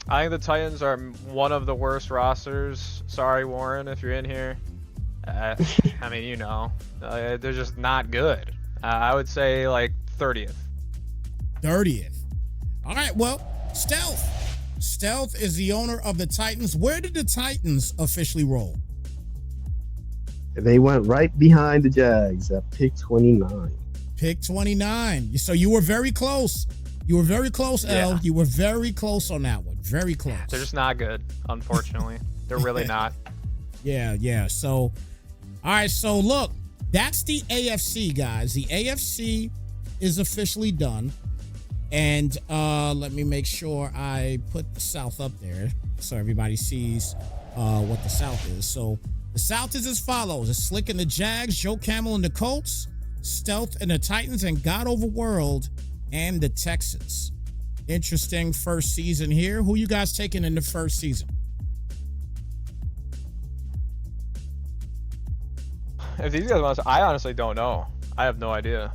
I think the Titans are one of the worst rosters. Sorry, Warren, if you're in here. I mean, you know, they're just not good. I would say like 30th. 30th. All right, well, Stealth is the owner of the Titans. Where did the Titans officially roll? They went right behind the Jags at pick 29. Pick 29. So you were very close. You were very close, Yeah. El. You were very close on that one. Very close. They're just not good, unfortunately. They're really not. Yeah. So, all right. So look, that's the AFC, guys. The AFC is officially done. And let me make sure I put the South up there so everybody sees what the South is. So the South is as follows. It's Slick and the Jags, Joe Camel and the Colts, Stealth and the Titans, and God Over World and the Texans. Interesting first season here. Who you guys taking in the first season? If these guys want to, I honestly don't know. I have no idea.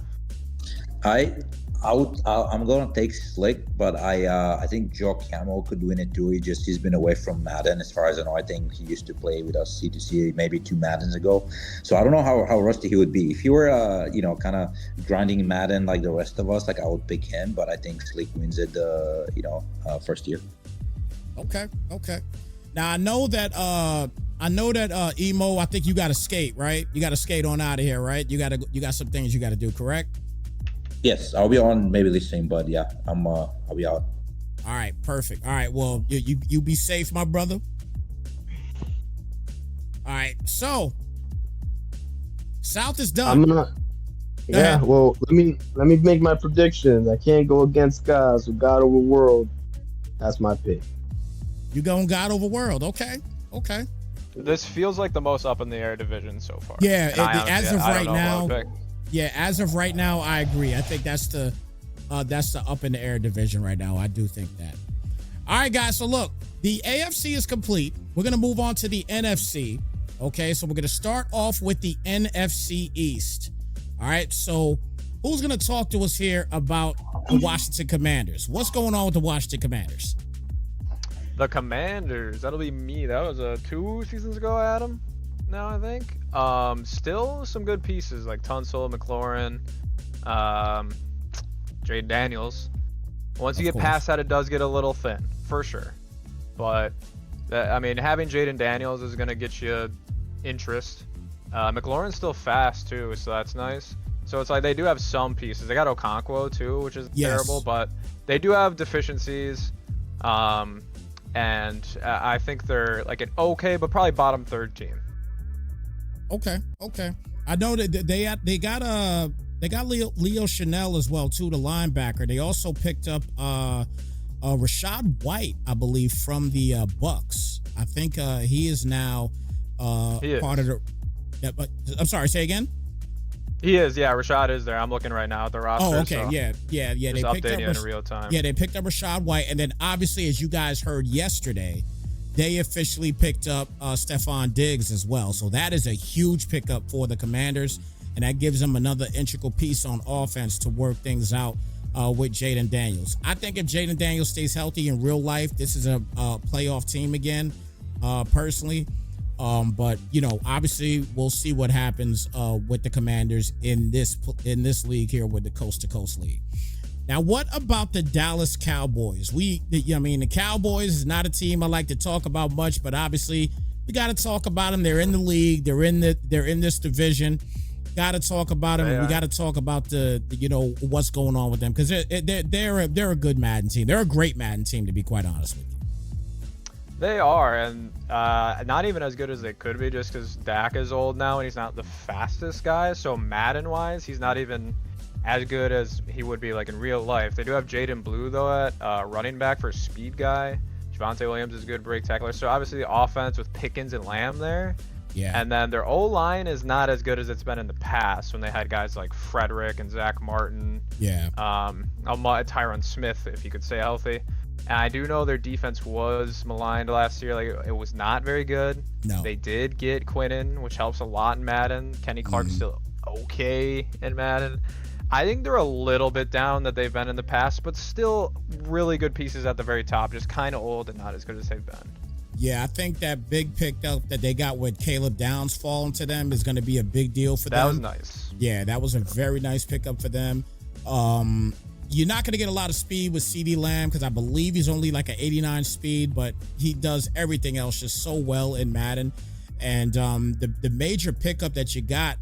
I'm gonna take Slick, but I think Joe Camel could win it too. He's been away from Madden, as far as I know. I think he used to play with us C2C maybe 2 Maddens ago. So I don't know how rusty he would be. If he were kind of grinding Madden like the rest of us, like I would pick him. But I think Slick wins it first year. Okay. Now I know that Emo, I think you got to skate, right? You got to skate on out of here, right? You got some things you got to do, correct? Yes, I'll be on maybe listening, but yeah, I'll be out. All right, perfect. All right, well, you be safe, my brother. All right, so South is done. I'm not. Go Yeah, ahead. well, let me make my predictions. I can't go against guys who God Over World. That's my pick. You going God Over World? Okay. This feels like the most up in the air division so far. Yeah, And I as honestly- of I don't right know who I would now. pick. Yeah, as of right now, I agree. I think that's the up in the air division right now. I do think that. All right, guys. So look, the AFC is complete. We're gonna move on to the NFC. Okay, so we're gonna start off with the NFC East. All right, so who's gonna talk to us here about the Washington Commanders? What's going on with the Washington Commanders? The Commanders. That'll be me. That was 2 seasons ago, Adam. Now I think. Still some good pieces like Tunsil, McLaurin, Jaden Daniels. Once you Of get course. past that, it does get a little thin, for sure. But having Jaden Daniels is gonna get you interest. McLaurin's still fast too, so that's nice. So it's like they do have some pieces. They got Okonkwo too, which is Yes. terrible, but they do have deficiencies. And I think they're like an okay, but probably bottom 3rd team. Okay. I know that they got Leo Chanel as well too, the linebacker. They also picked up Rashad White, I believe, from the Bucks. I think he is now He is. part of the. I'm sorry. Say again. He is, yeah. Rashad is there. I'm looking right now at the roster. Oh, okay. So Yeah. just They picked updating up in real time. Yeah, they picked up Rashad White, and then obviously, as you guys heard yesterday, they officially picked up Stephon Diggs as well. So that is a huge pickup for the Commanders, and that gives them another integral piece on offense to work things out with Jaden Daniels. I think if Jaden Daniels stays healthy in real life, this is a playoff team again, personally. But obviously, we'll see what happens with the Commanders in this league here with the Coast to Coast League. Now, what about the Dallas Cowboys? The Cowboys is not a team I like to talk about much, but obviously we got to talk about them. They're in the league. They're in this division. Got to talk about them. We got to talk about the what's going on with them, because they're a good Madden team. They're a great Madden team, to be quite honest with you. They are, and not even as good as they could be, just because Dak is old now and he's not the fastest guy. So Madden-wise, he's not even as good as he would be like in real life. They do have Jaden Blue though at running back for a speed guy. Javonte Williams is a good break tackler. So obviously the offense with Pickens and Lamb there. Yeah. And then their O-line is not as good as it's been in the past when they had guys like Frederick and Zach Martin. Yeah. Tyron Smith, if he could stay healthy. And I do know their defense was maligned last year. Like, it was not very good. No. They did get Quinnen, which helps a lot in Madden. Kenny Clark's still okay in Madden. I think they're a little bit down that they've been in the past, but still really good pieces at the very top. Just kind of old and not as good as they've been. Yeah, I think that big pickup that they got with Caleb Downs falling to them is going to be a big deal for them. That was nice. Yeah, that was a very nice pickup for them. You're not going to get a lot of speed with CeeDee Lamb, because I believe he's only like an 89 speed, but he does everything else just so well in Madden. And the major pickup that you got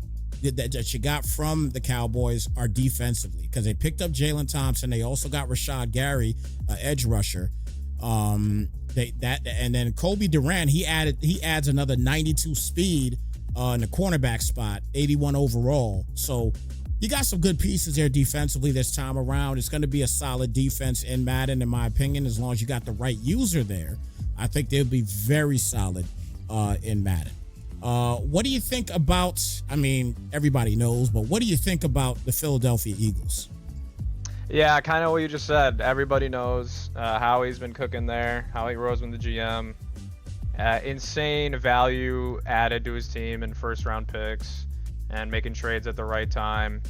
from the Cowboys are defensively, because they picked up Jalen Thompson. They also got Rashad Gary, edge rusher. And then Kobe Durant, he adds another 92 speed in the cornerback spot, 81 overall. So you got some good pieces there defensively this time around. It's going to be a solid defense in Madden, in my opinion, as long as you got the right user there. I think they'll be very solid in Madden. What do you think about, I mean, everybody knows, but what do you think about the Philadelphia Eagles? Yeah, kind of what you just said. Everybody knows how he's been cooking there, how he rose with the GM. Insane value added to his team in first-round picks and making trades at the right time.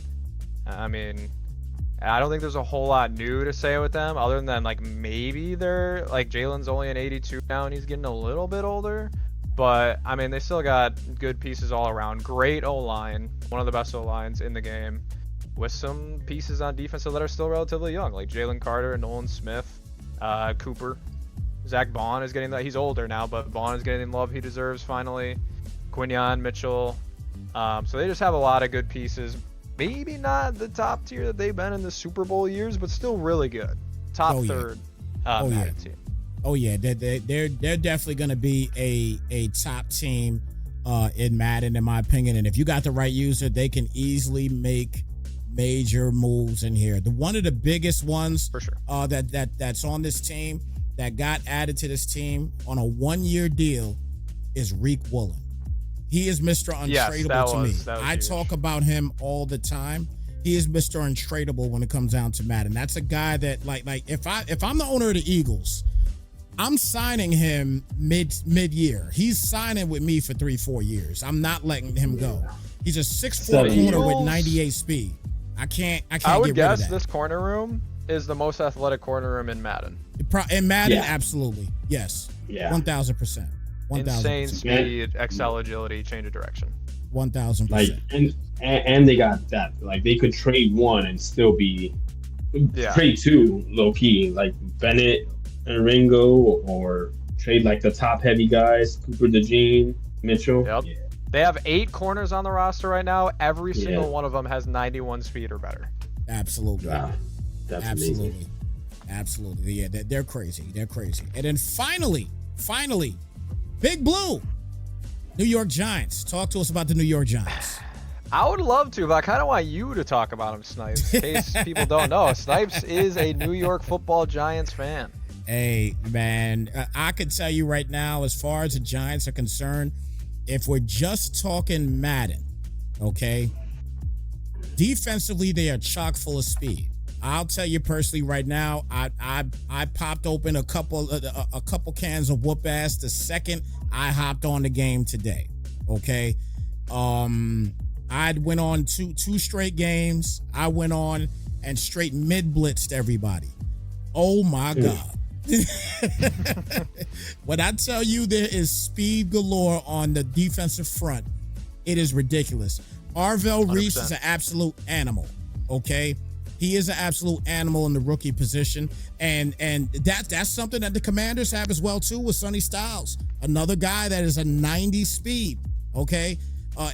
I mean, I don't think there's a whole lot new to say with them, other than like maybe they're like Jalen's only an 82 now and he's getting a little bit older. But I mean, they still got good pieces all around. Great O-line, one of the best O-lines in the game, with some pieces on defense that are still relatively young, like Jalen Carter, Nolan Smith, Cooper. Zach Bond is getting that. He's older now, but Bond is getting the love he deserves finally. Quinyon Mitchell. So they just have a lot of good pieces. Maybe not the top tier that they've been in the Super Bowl years, but still really good. Top third Madden team. Oh yeah, they're definitely going to be a top team in Madden, in my opinion. And if you got the right user, they can easily make major moves in here. One of the biggest ones for sure that's on this team that got added to this team on a 1-year deal is Reek Woolen. He is Mr. Untradeable to me. I huge. talk about him all the time. He is Mr. Untradeable when it comes down to Madden. That's a guy that like if I'm the owner of the Eagles, I'm signing him mid-year. He's signing with me for 3-4 years. I'm not letting him go. He's a 6'4" corner with 98 speed. I can't I would get rid of guess that. this corner room is the most athletic corner room in Madden. In Madden, absolutely. Yes. Yeah. 1,000%. Insane speed, excel agility, change of direction. 1,000%. Like, and they got that. Like, they could trade one and still be trade two, low key. Like Bennett and Ringo, or trade like the top heavy guys, Cooper DeJean, Mitchell. Yep. Yeah. They have 8 corners on the roster right now. Every single one of them has 91 speed or better. Absolutely. Wow. That's amazing. Absolutely. Yeah, they're crazy. They're crazy. And then finally, Big Blue, New York Giants. Talk to us about the New York Giants. I would love to, but I kind of want you to talk about him, Snipes. In case people don't know, Snipes is a New York Football Giants fan. Hey, man, I could tell you right now, as far as the Giants are concerned, if we're just talking Madden, okay, defensively, they are chock full of speed. I'll tell you personally right now, I popped open a couple cans of whoop ass the second I hopped on the game today. Okay. I went on two straight games. I went on and straight mid blitzed everybody. Oh my God. When I tell you there is speed galore on the defensive front, it is ridiculous. Arvell Reese is an absolute animal. Okay. He is an absolute animal in the rookie position, and that's something that the Commanders have as well too with Sonny Styles, another guy that is a 90 speed, okay,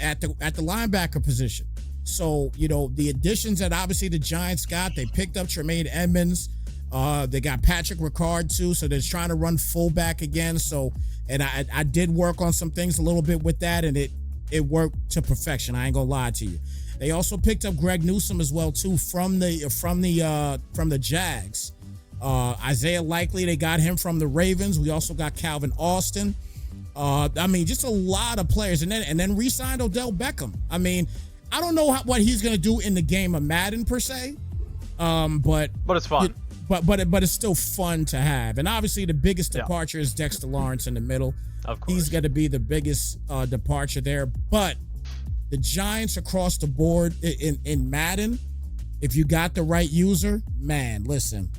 at the linebacker position. So, you know, the additions that obviously the Giants got, they picked up Tremaine Edmonds. They got Patrick Ricard too, so they're trying to run fullback again. So, and I did work on some things a little bit with that, and it worked to perfection. I ain't gonna lie to you. They also picked up Greg Newsome as well too from the Jags. Isaiah Likely, they got him from the Ravens. We also got Calvin Austin. I mean, just a lot of players, and then re-signed Odell Beckham. I mean, I don't know what he's gonna do in the game of Madden per se, but it's fun. But it's still fun to have. And obviously, the biggest departure is Dexter Lawrence in the middle. Of course, he's going to be the biggest departure there. But the Giants across the board in Madden, if you got the right user, man, listen,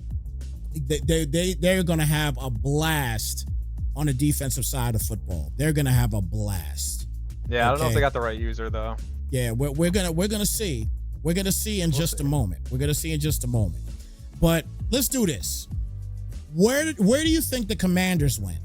they're going to have a blast on the defensive side of football. They're going to have a blast. Yeah, I don't know if they got the right user though. Yeah, we're gonna see. We're gonna see in just a moment. We're gonna see in just a moment. But let's do this. Where do you think the Commanders went?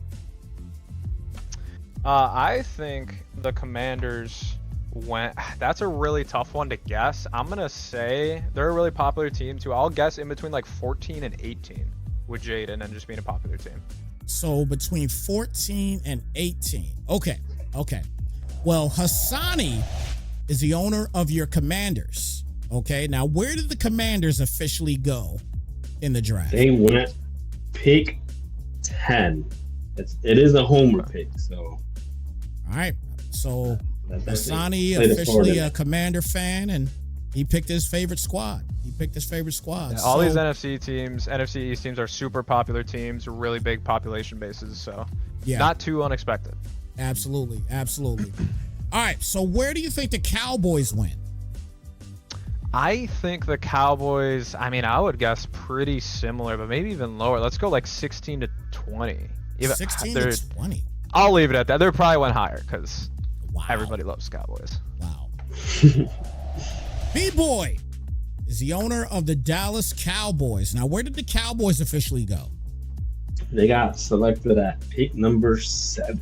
I think the Commanders went. That's a really tough one to guess. I'm gonna say they're a really popular team too. I'll guess in between like 14 and 18 with Jaden and just being a popular team. So between 14 and 18. Okay. Well, Hassani is the owner of your Commanders. Okay. Now, where did the Commanders officially go in the draft? They went pick 10. It is a homer pick, so. All right. So Hassani Play the officially Florida. a Commander fan, and he picked his favorite squad. Yeah, all these NFC East teams are super popular teams, really big population bases, so not too unexpected. Absolutely. All right, so where do you think the Cowboys went? I think the Cowboys, I mean, I would guess pretty similar, but maybe even lower. Let's go like 16 to 20. 16 to 20. I'll leave it at that. They probably went higher because everybody loves Cowboys. Wow. B-Boy is the owner of the Dallas Cowboys. Now, where did the Cowboys officially go? They got selected at pick number 7.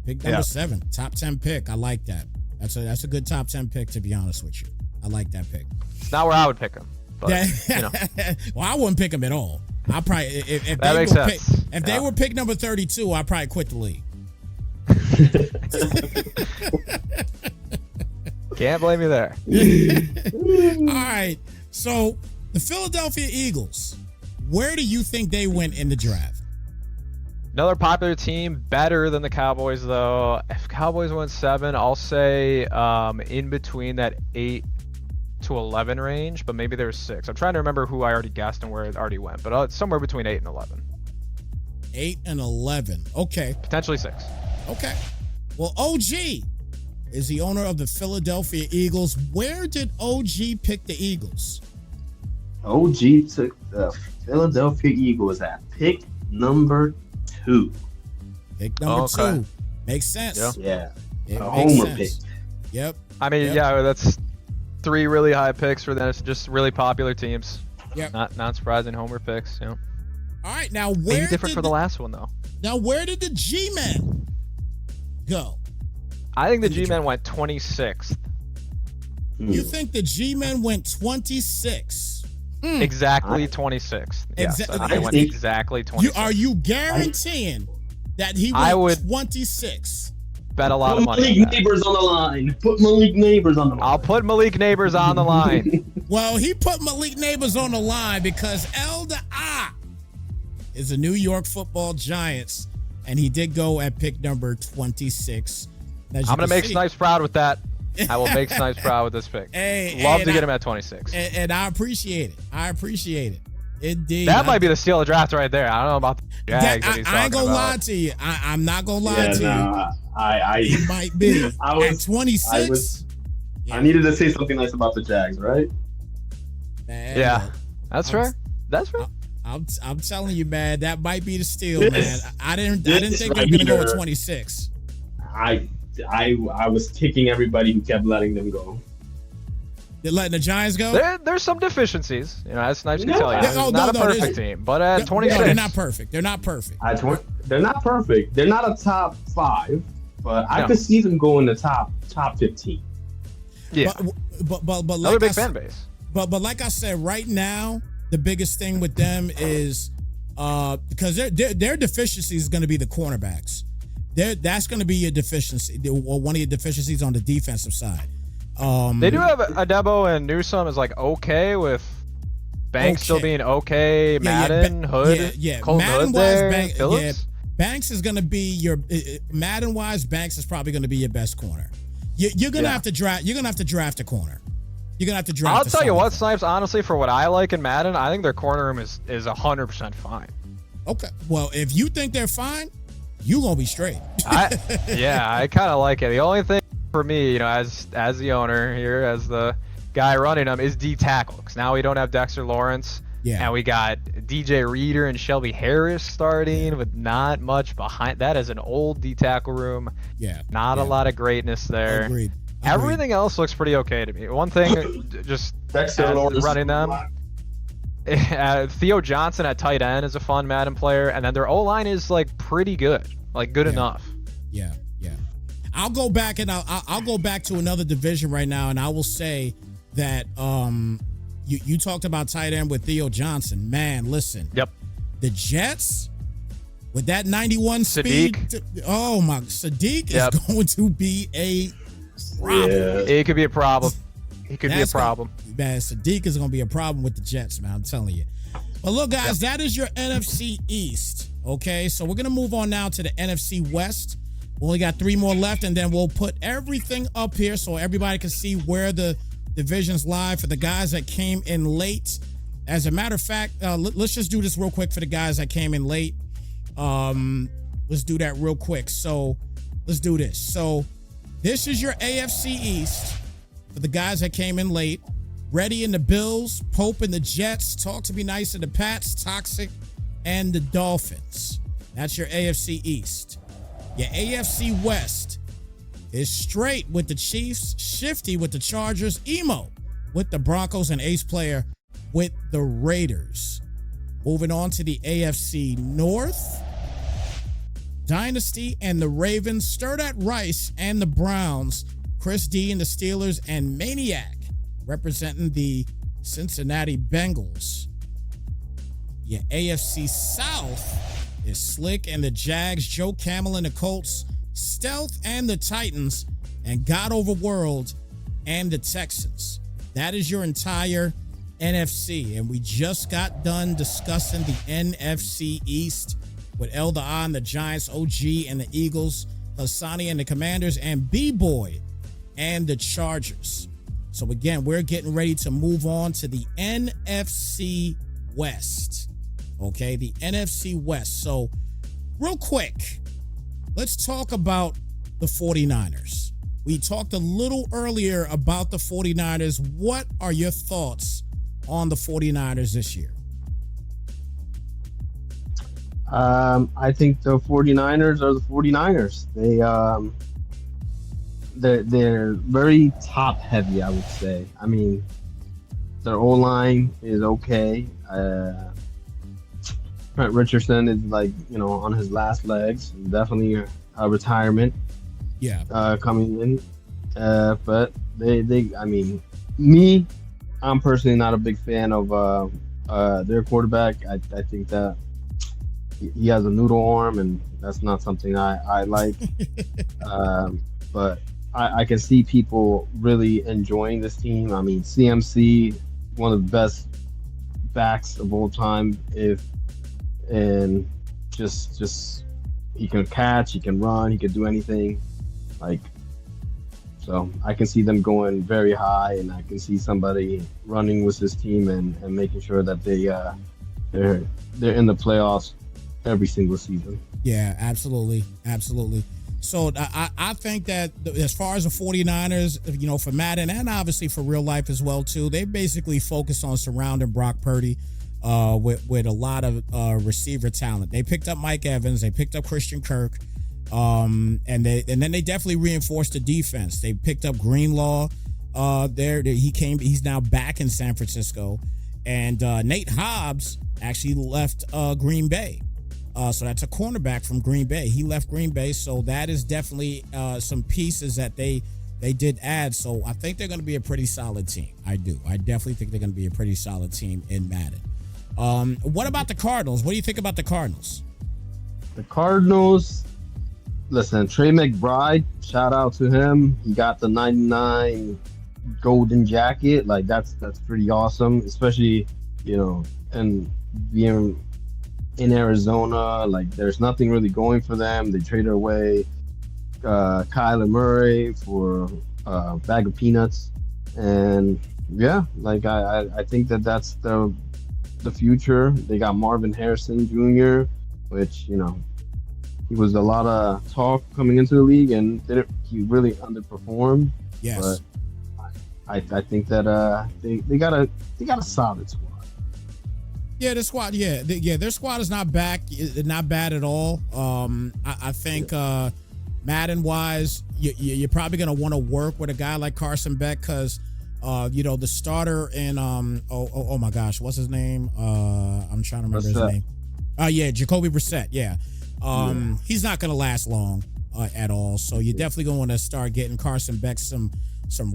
Pick number 7, top 10 pick. I like that. That's a good top 10 pick, to be honest with you. I like that pick. It's not where I would pick them, but you know. Well, I wouldn't pick them at all. I probably if that makes sense. If they were pick number 32, I'd probably quit the league. Can't blame you there. All right. So the Philadelphia Eagles, where do you think they went in the draft? Another popular team, better than the Cowboys though. If Cowboys went 7, I'll say in between that 8 to 11 range, but maybe there's 6. I'm trying to remember who I already guessed and where it already went, but it's somewhere between 8 and 11. 8 and 11. Okay. Potentially 6. Okay. Well, OG is the owner of the Philadelphia Eagles. Where did OG pick the Eagles? OG took the Philadelphia Eagles at pick number 2. Pick number 2. Makes sense. Yeah. It a makes homer sense. pick. Yep. I mean, that's 3 really high picks for them. It's just really popular teams. Yep. Not surprising homer picks. You know. All right. Now, where Maybe different for the last one though. Now, where did the G-Men go? I think the G-Men went 26th. You think the G-Men went 26? Exactly 26th. Yes, I think they went exactly 26. Are you guaranteeing that he went 26? Bet a lot of money. Malik Neighbors on the line. Put Malik Neighbors on the line. I'll put Malik Neighbors on the line. Well, he put Malik Neighbors on the line because Elder Ah is the New York Football Giants, and he did go at pick number 26. I'm going to make Snipes proud with that. I will make Snipes proud with this pick. Love to get him at 26. And I appreciate it. Indeed. That might be the steal of the draft right there. I don't know about the Jags. I ain't going to lie to you. I'm not going to lie to you. It might be. At 26? I needed to say something nice about the Jags, right? Man, yeah. That's fair. I'm telling you, man, that might be the steal, man. I didn't think they were gonna go with 26. I was kicking everybody who kept letting them go. They're letting the Giants go? There's some deficiencies, as Snipes can tell you. Yeah, It's not a perfect team, but at 26, they're not perfect. They're not perfect. They're not perfect. They're not a top 5, but I could see them go in the top 15. Yeah. But Another like big fan base. But like I said, right now the biggest thing with them is because their deficiency is going to be the cornerbacks. That's going to be your deficiency, or one of your deficiencies on the defensive side. They do have Adebo and Newsome is like okay with Banks still being okay. Madden, Hood, Colton Hood there, Phillips. Banks is going to be your Madden wise. Banks is probably going to be your best corner. You're going to have to draft. You're going to have to draft a corner. You're going to have to draft. I'll tell you what, Snipes. Honestly, for what I like in Madden, I think their corner room is 100% fine. Okay. Well, if you think they're fine, you gonna be straight. I kind of like it. The only thing for me, as the owner here, as the guy running them, is D tackle. Because now we don't have Dexter Lawrence. Yeah. And we got DJ Reader and Shelby Harris starting with not much behind. That is an old D tackle room. Yeah. Not a lot of greatness there. Agreed. Everything else looks pretty okay to me. One thing, just Dexter Lawrence running them. Theo Johnson at tight end is a fun Madden player, and then their O-line is like pretty good, like good enough. Yeah. I'll go back and I'll go back to another division right now, and I will say that you talked about tight end with Theo Johnson. Man, listen. Yep. The Jets with that 91 Sadiq. speed. Oh my, Sadiq is going to be a problem. Yeah. It could be a problem. It could be a problem. Man, Sadiq is going to be a problem with the Jets, man. I'm telling you. But look, guys, that is your NFC East. Okay, so we're going to move on now to the NFC West. We only got 3 more left, and then we'll put everything up here so everybody can see where the divisions lie for the guys that came in late. As a matter of fact, let's just do this real quick for the guys that came in late. Let's do that real quick. So let's do this. So this is your AFC East for the guys that came in late. Reddy and the Bills, Pope and the Jets, Talk to Be Nice and the Pats, Toxic and the Dolphins. That's your AFC East. Your AFC West is straight with the Chiefs, Shifty with the Chargers, Emo with the Broncos, and Ace Player with the Raiders. Moving on to the AFC North, Dynasty and the Ravens, Stir That Rice and the Browns, Chris D and the Steelers, and Maniac representing the Cincinnati Bengals. Your AFC South is Slick and the Jags, Joe Camel and the Colts, Stealth and the Titans, and God Over World and the Texans. That is your entire NFC. And we just got done discussing the NFC East with Elder I and the Giants, OG and the Eagles, Hassani and the Commanders, and B-Boy and the Chargers. So again, we're getting ready to move on to the NFC West. Okay, the NFC West. So real quick, let's talk about the 49ers. We talked a little earlier about the 49ers. What are your thoughts on the 49ers this year? I think the 49ers are the 49ers. They're very top heavy, I would say. I mean, their O-line is okay. Trent Richardson is on his last legs. Definitely a retirement. Yeah. Coming in. But I'm personally not a big fan of their quarterback. I think that he has a noodle arm, and that's not something I like. But I can see people really enjoying this team. I mean, CMC, one of the best backs of all time. And just he can catch, he can run, he can do anything. So I can see them going very high, and I can see somebody running with this team and making sure that they're in the playoffs every single season. Yeah, absolutely. So I think that as far as the 49ers, for Madden and obviously for real life as well too, they basically focus on surrounding Brock Purdy with a lot of receiver talent. They picked up Mike Evans, they picked up Christian Kirk, and then they definitely reinforced the defense. They picked up Greenlaw. He's now back in San Francisco, and Nate Hobbs actually left Green Bay. So that's a cornerback from Green Bay. He left Green Bay, so that is definitely some pieces that they they did add. So I think they're going to be a pretty solid team. I do. I definitely think they're going to be a pretty solid team in Madden. What about the Cardinals? What do you think about the Cardinals? The Cardinals, listen, Trey McBride, shout out to him. He got the 99 golden jacket. Like that's pretty awesome, especially, and being in Arizona. Like there's nothing really going for them. They traded away Kyler Murray for a bag of peanuts, and yeah, like I think that's the future. They got Marvin Harrison Jr., which he was a lot of talk coming into the league, and he really underperformed. Yes, but I think that they got a solid squad. Yeah, the squad. Yeah, their squad is not not bad at all. I think Madden wise, you're probably gonna want to work with a guy like Carson Beck because the starter in oh my gosh, what's his name? I'm trying to remember his name. Yeah, Jacoby Brissett. Yeah. He's not gonna last long at all. So you're definitely gonna want to start getting Carson Beck some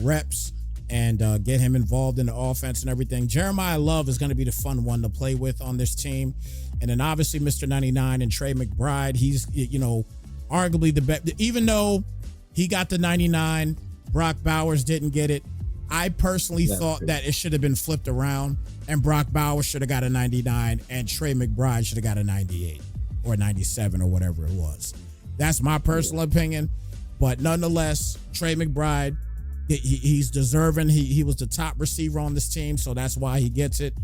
reps and get him involved in the offense and everything. Jeremiah Love is gonna be the fun one to play with on this team, and then obviously Mr. 99 and Trey McBride. He's arguably the best, even though he got the 99. Brock Bowers didn't get it. I personally thought that it should have been flipped around, and Brock Bowers should have got a 99 and Trey McBride should have got a 98 or 97 or whatever it was. That's my personal opinion, but nonetheless, Trey McBride, he's deserving. He was the top receiver on this team, so that's why he gets it.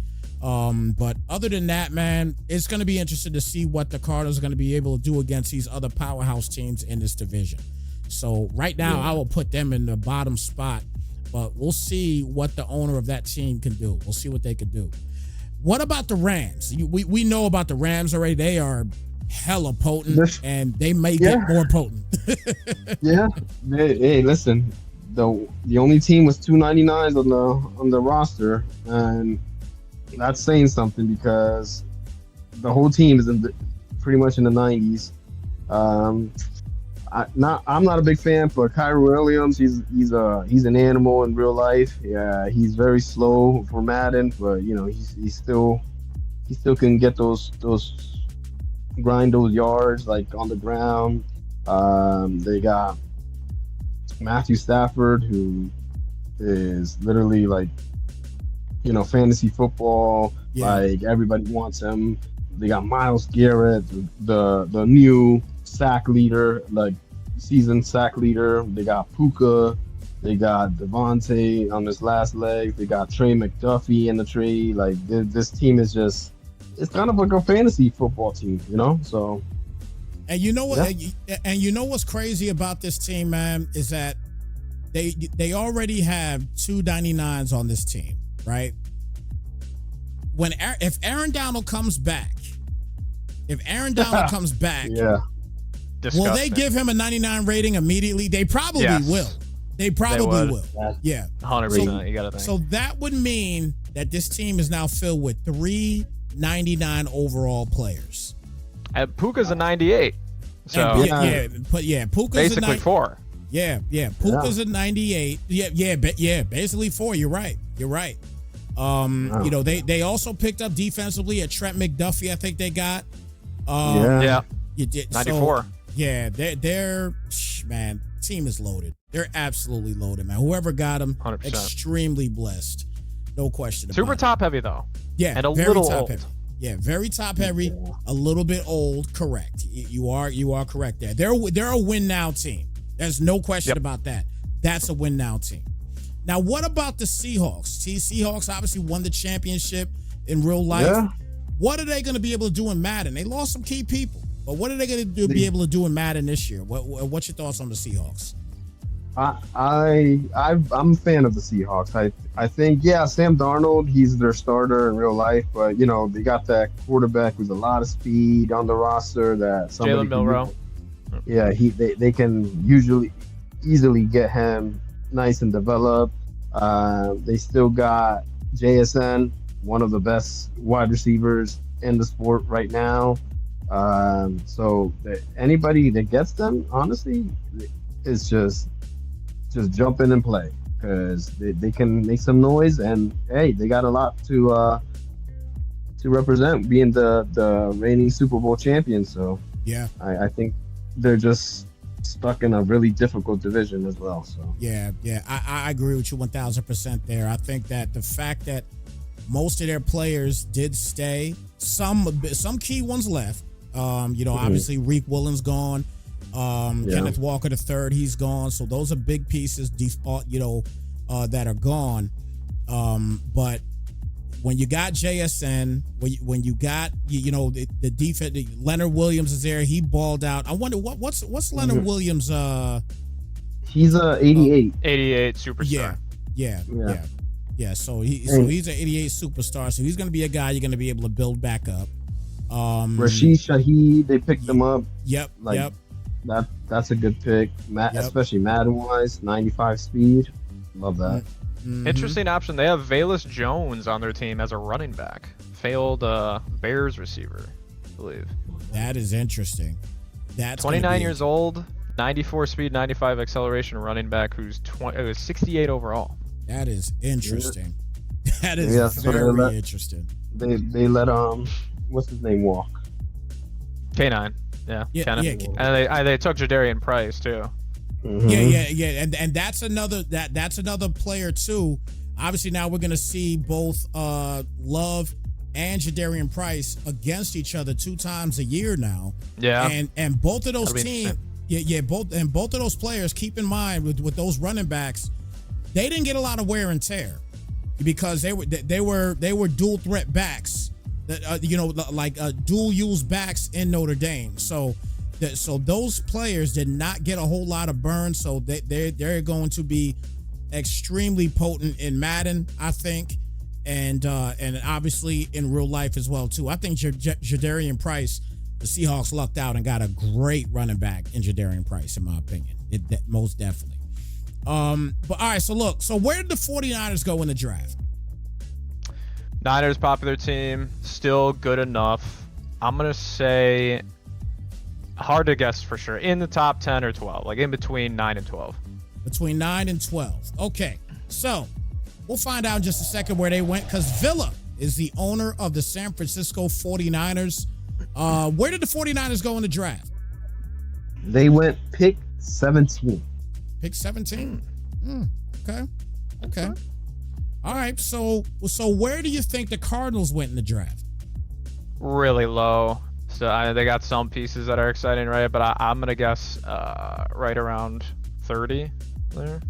But other than that, man, it's going to be interesting to see what the Cardinals are going to be able to do against these other powerhouse teams in this division. So right now, I will put them in the bottom spot, but we'll see what the owner of that team can do. We'll see what they can do. What about the Rams? We know about the Rams already. They are hella potent, and they may get more potent. Yeah. Hey, listen. The only team was 299s on the roster, and that's saying something because the whole team is pretty much in the 90s. I'm not a big fan, but Kyrie Williams, he's an animal in real life. Yeah, he's very slow for Madden, but he still can get those grind those yards like on the ground. They got Matthew Stafford, who is literally like fantasy football. Yeah. Like everybody wants him. They got Myles Garrett, the new sack leader, like seasoned sack leader. They got Puka. They got Devontae on his last leg. They got Trey McDuffie in the trade. Like this team is it's kind of like a fantasy football team, So. And you know what? Yeah. And you know what's crazy about this team, man, is that they already have 2 99s on this team, right? If Aaron Donald comes back, yeah. Disgusting. Will they give him a 99 rating immediately? They probably will. They probably will. Yeah. 100%. You got to think. So that would mean that this team is now filled with 3 99 overall players. And Puka's a 98. So Puka's basically 4. Yeah, Puka's a 98. Basically 4. You're right. They also picked up defensively at Trent McDuffie. I think they got. You did 94. So, yeah, they're man. Team is loaded. They're absolutely loaded, man. Whoever got them, 100%. Extremely blessed. No question about it. Super top heavy though. Yeah, and a very little top old. heavy. Yeah, very top heavy, a little bit old. Correct. You are correct there. They're a win now team. There's no question about that. That's a win now team. Now, what about the Seahawks? Seahawks obviously won the championship in real life. Yeah. What are they going to be able to do in Madden? They lost some key people, but what are they going to be able to do in Madden this year? What's your thoughts on the Seahawks? I'm a fan of the Seahawks. I think Sam Darnold, he's their starter in real life, but they got that quarterback with a lot of speed on the roster that Jalen Milroe. Yeah, they can easily get him nice and developed. They still got JSN, one of the best wide receivers in the sport right now. So anybody that gets them, honestly, it's just just jump in and play because they can make some noise, and hey, they got a lot to represent, being the reigning Super Bowl champions. So Yeah. I think they're just stuck in a really difficult division as well. So Yeah. I agree with you 1000% there. I think that the fact that most of their players did stay, some key ones left. Obviously Reek Williams gone. Kenneth Walker III, he's gone. So those are big pieces, that are gone. But when you got JSN, when you got the defense, Leonard Williams is there. He balled out. I wonder what's Leonard Williams. He's a 88. 88 superstar. Yeah. So he's an 88 superstar. So he's going to be a guy you're going to be able to build back up. Rashid Shaheed, they picked him up. Yep. That's a good pick. Especially Madden wise, 95 speed. Love that. Mm-hmm. Interesting option. They have Valus Jones on their team as a running back. Failed Bears receiver, I believe. That is interesting. That's 29 years old, 94 speed, 95 acceleration running back who's 68 overall. That is interesting. That is very interesting. They let what's his name walk? K9. Yeah. K9. And they took Jadarian Price too. Mm-hmm. Yeah. And that's another player too. Obviously now we're gonna see both Love and Jadarian Price against each other 2 times a year now. Yeah. And both of those teams, both of those players, keep in mind with those running backs, they didn't get a lot of wear and tear because they were dual threat backs, dual use backs in Notre Dame. So those players did not get a whole lot of burn. So they're going to be extremely potent in Madden, I think, and obviously in real life as well too. I think Jadarian Price, the Seahawks lucked out and got a great running back in Jadarian Price, in my opinion. Most definitely. But all right, so look, where did the 49ers go in the draft? Niners popular team, still good enough. I'm gonna say, hard to guess for sure, in the top 10 or 12, like in between 9 and 12. Between 9 and 12. Okay, so we'll find out in just a second where they went, because Villa is the owner of the San Francisco 49ers. Where did the 49ers go in the draft? They went pick 17. Pick 17? Okay. All right, so where do you think the Cardinals went in the draft? Really low. So they got some pieces that are exciting, right? But I'm gonna guess right around 30 there.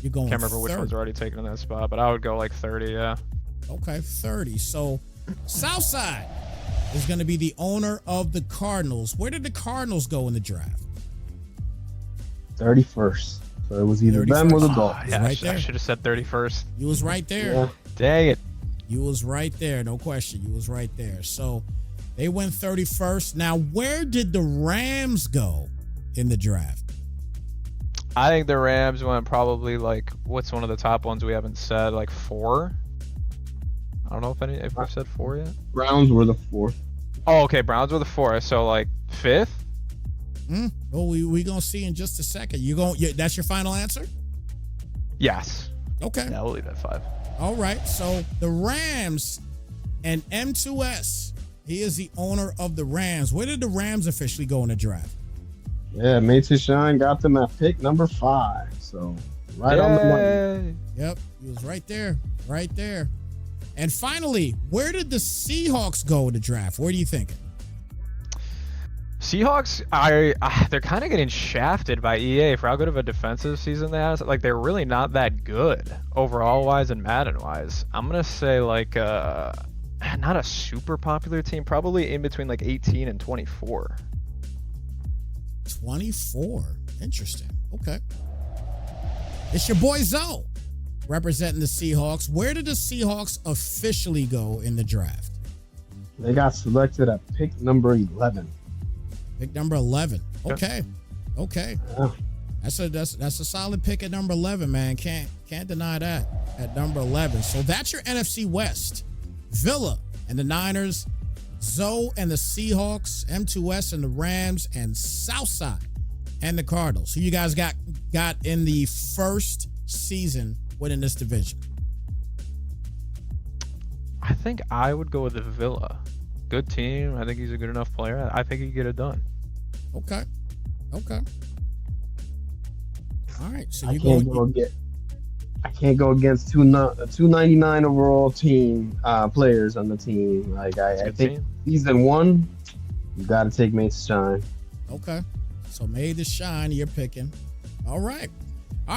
You're going. Can't remember 30. which one's already taken in that spot, but I would go like 30. Yeah. Okay, 30. So Southside is going to be the owner of the Cardinals. Where did the Cardinals go in the draft? 31st. So it was either 31st. Them or the Dolphins. Yeah, right there. I should have said 31st. You was right there. Yeah. Dang it. You was right there. No question. You was right there. So they went 31st. Now, where did the Rams go in the draft? I think the Rams went probably like, what's one of the top ones we haven't said? Like 4? I don't know if we've said 4 yet. Browns were the 4th. Oh, okay. Browns were the 4th. So like 5th? Well, we gonna see in just a second. That's your final answer? Yes. Okay. Yeah, we'll leave it at 5. All right. So the Rams and M2S, he is the owner of the Rams. Where did the Rams officially go in the draft? Yeah, Mason Shine got them at pick number 5. So right on the money. Yep, he was right there. Right there. And finally, where did the Seahawks go in the draft? Where do you think? Seahawks they're kind of getting shafted by EA for how good of a defensive season they had. Like, they're really not that good overall wise and Madden wise. I'm gonna say like not a super popular team, probably in between like 18 and 24. 24. Interesting. Okay. It's your boy Zoe representing the Seahawks. Where did the Seahawks officially go in the draft? They got selected at pick number 11. Pick number 11. Okay. Yeah. That's a solid pick at number 11, man. Can't deny that at number 11. So that's your NFC West. Villa and the Niners, Zoe and the Seahawks, M2S and the Rams, and Southside And the Cardinals. Who you guys got in the first season winning this division? I think I would go with the Villa. Good team. I think he's a good enough player. I think he could get it done. Okay. All right. So I can't go against 299 overall team players on the team. Like I think season 1, you got to take Mace Shine. Okay. So May the Shine you're picking. All right.